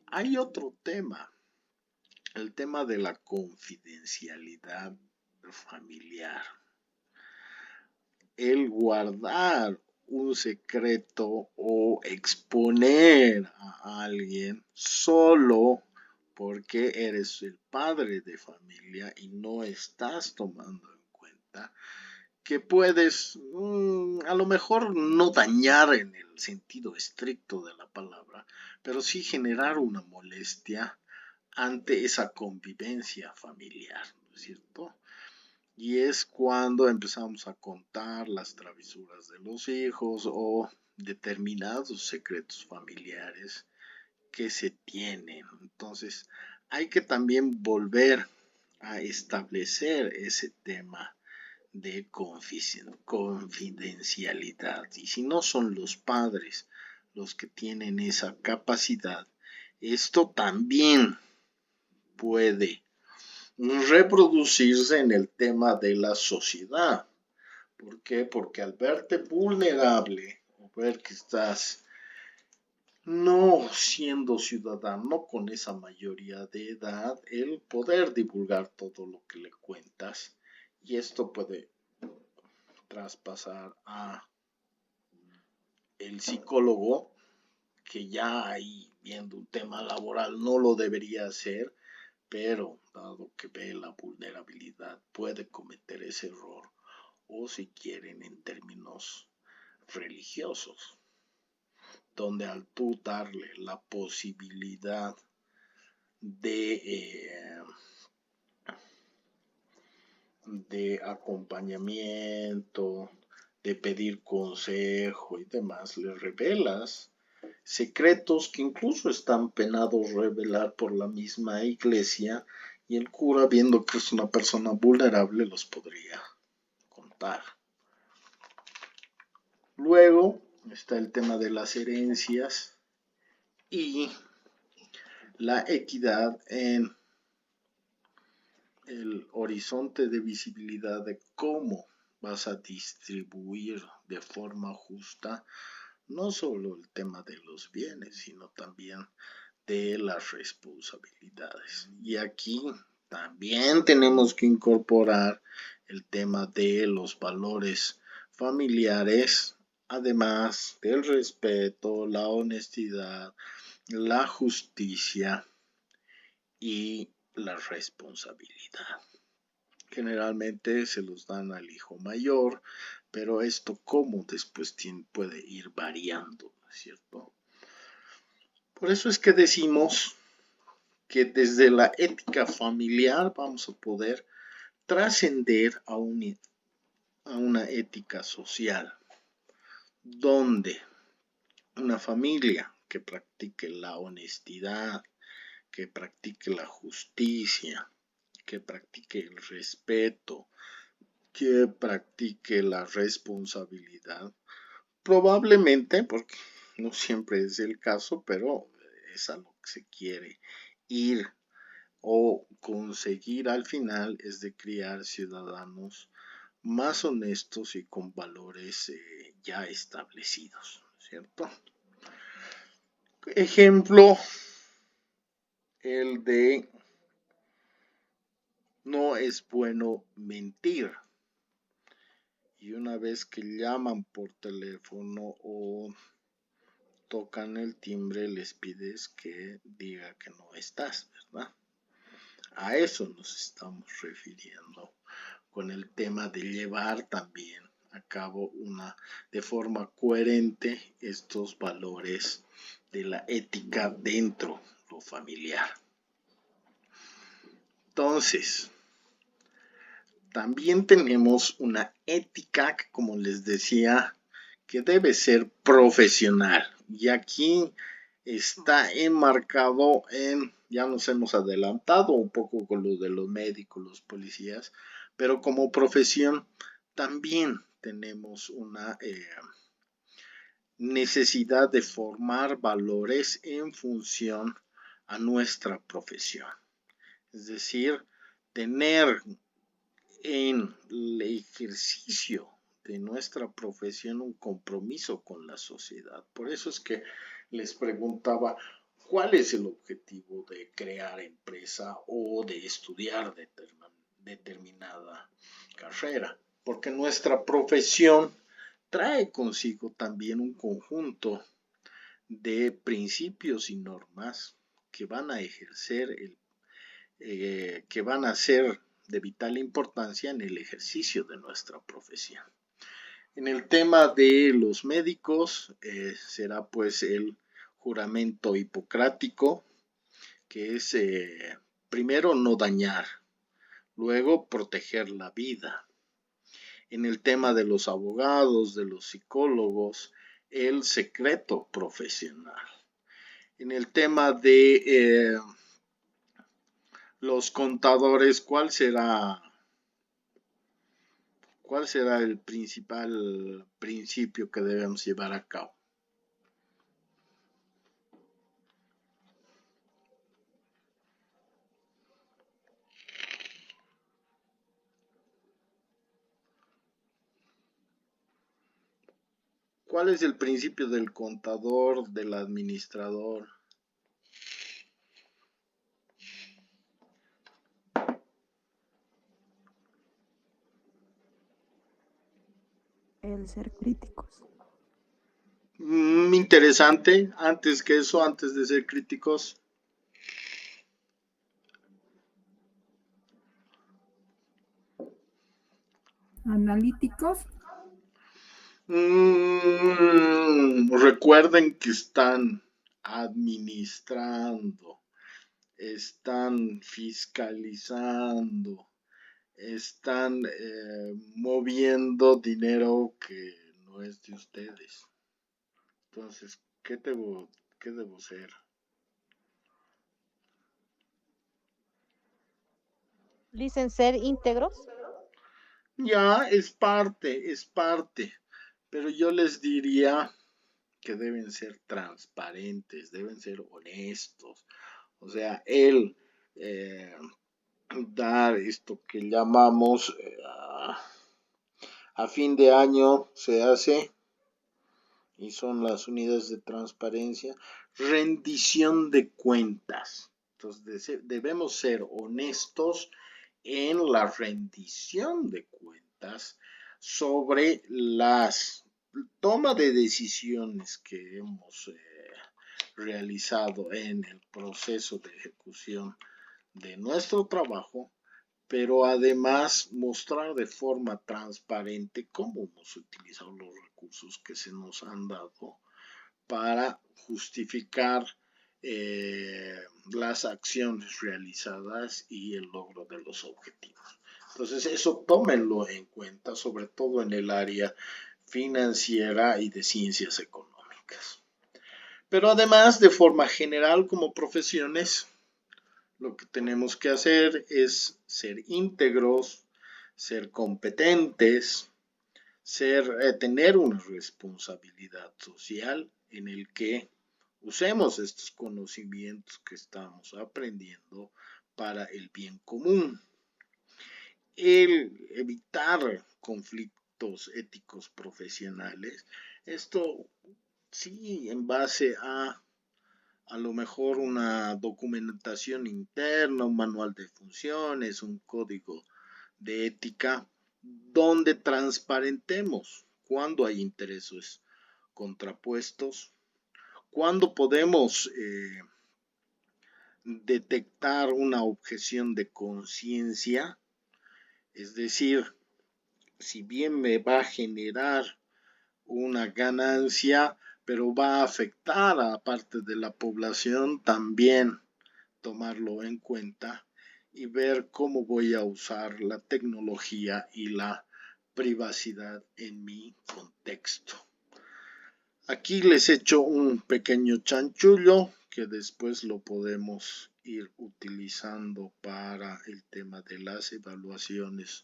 Hay otro tema, el tema de la confidencialidad familiar. El guardar un secreto o exponer a alguien solo porque eres el padre de familia y no estás tomando en cuenta que puedes a lo mejor no dañar en el sentido estricto de la palabra, pero sí generar una molestia ante esa convivencia familiar, ¿no es cierto? Y es cuando empezamos a contar las travesuras de los hijos o determinados secretos familiares que se tienen. Entonces, hay que también volver a establecer ese tema de confidencialidad. Y si no son los padres los que tienen esa capacidad, esto también puede reproducirse en el tema de la sociedad. ¿Por qué? Porque al verte vulnerable o ver que estás no siendo ciudadano con esa mayoría de edad, el poder divulgar todo lo que le cuentas, y esto puede traspasar a el psicólogo, que ya ahí viendo un tema laboral no lo debería hacer, pero dado que ve la vulnerabilidad puede cometer ese error, o si quieren en términos religiosos, donde al tú darle la posibilidad de acompañamiento, de pedir consejo y demás, le revelas secretos que incluso están penados revelar por la misma iglesia, y el cura, viendo que es una persona vulnerable, los podría contar. Luego está el tema de las herencias y la equidad en el horizonte de visibilidad de cómo vas a distribuir de forma justa no solo el tema de los bienes, sino también de las responsabilidades. Y aquí también tenemos que incorporar el tema de los valores familiares, además del respeto, la honestidad, la justicia y la responsabilidad. Generalmente se los dan al hijo mayor, pero esto como después puede ir variando, ¿cierto? Por eso es que decimos que desde la ética familiar vamos a poder trascender a una ética social, donde una familia que practique la honestidad, que practique la justicia, que practique el respeto, que practique la responsabilidad, probablemente, porque no siempre es el caso, pero es a lo que se quiere ir o conseguir al final, es de criar ciudadanos más honestos y con valores ya establecidos, ¿cierto? Ejemplo, el de no es bueno mentir. Y una vez que llaman por teléfono o tocan el timbre, les pides que diga que no estás, ¿verdad? A eso nos estamos refiriendo con el tema de llevar también a cabo de forma coherente estos valores de la ética dentro de lo familiar. Entonces, también tenemos una ética que, como les decía, que debe ser profesional. Y aquí está enmarcado ya nos hemos adelantado un poco con lo de los médicos, los policías, pero como profesión también tenemos una necesidad de formar valores en función a nuestra profesión. Es decir, tener en el ejercicio de nuestra profesión un compromiso con la sociedad. Por eso es que les preguntaba cuál es el objetivo de crear empresa o de estudiar determinada carrera, porque nuestra profesión trae consigo también un conjunto de principios y normas que van a ejercer que van a ser de vital importancia en el ejercicio de nuestra profesión. En el tema de los médicos será pues el juramento hipocrático, que es primero no dañar, luego proteger la vida. En el tema de los abogados, de los psicólogos, el secreto profesional. En el tema de los contadores, ¿cuál será el principal principio que debemos llevar a cabo? ¿Cuál es el principio del contador, del administrador? El ser críticos. Interesante. Antes que eso, antes de ser críticos. Analíticos. Recuerden que están administrando, están fiscalizando, están moviendo dinero que no es de ustedes. Entonces, ¿Qué debo ser? Dicen ser íntegros. Ya, es parte, pero yo les diría que deben ser transparentes, deben ser honestos. O sea, dar esto que llamamos a fin de año se hace, y son las unidades de transparencia, rendición de cuentas. Entonces debemos ser honestos en la rendición de cuentas sobre las toma de decisiones que hemos realizado en el proceso de ejecución de nuestro trabajo, pero además mostrar de forma transparente cómo hemos utilizado los recursos que se nos han dado para justificar las acciones realizadas y el logro de los objetivos. Entonces, eso tómenlo en cuenta, sobre todo en el área financiera y de ciencias económicas. Pero además, de forma general, como profesiones, lo que tenemos que hacer es ser íntegros, ser competentes, tener una responsabilidad social en el que usemos estos conocimientos que estamos aprendiendo para el bien común. El evitar conflictos éticos profesionales, esto sí en base a lo mejor una documentación interna, un manual de funciones, un código de ética, donde transparentemos cuando hay intereses contrapuestos, cuando podemos detectar una objeción de conciencia, es decir, si bien me va a generar una ganancia, pero va a afectar a parte de la población, también tomarlo en cuenta y ver cómo voy a usar la tecnología y la privacidad en mi contexto. Aquí les echo un pequeño chanchullo que después lo podemos ir utilizando para el tema de las evaluaciones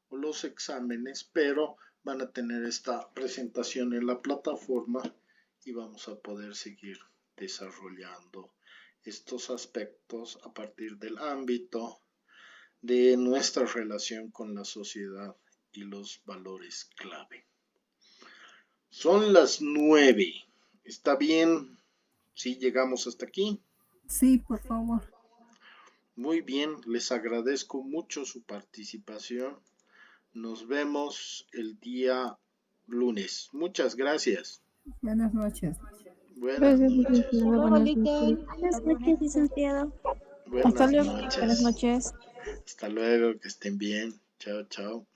o los exámenes, pero van a tener esta presentación en la plataforma y vamos a poder seguir desarrollando estos aspectos a partir del ámbito de nuestra relación con la sociedad y los valores clave. Son las 9. ¿Está bien si llegamos hasta aquí? Sí, por favor. Muy bien, les agradezco mucho su participación. Nos vemos el día lunes. Muchas gracias. Buenas noches. Buenas noches. Hasta luego, Buenas Liken. noches. Buenas noches, licenciado. Hasta Buenas luego. noches. Buenas noches. Hasta luego, que estén bien. Chao, chao.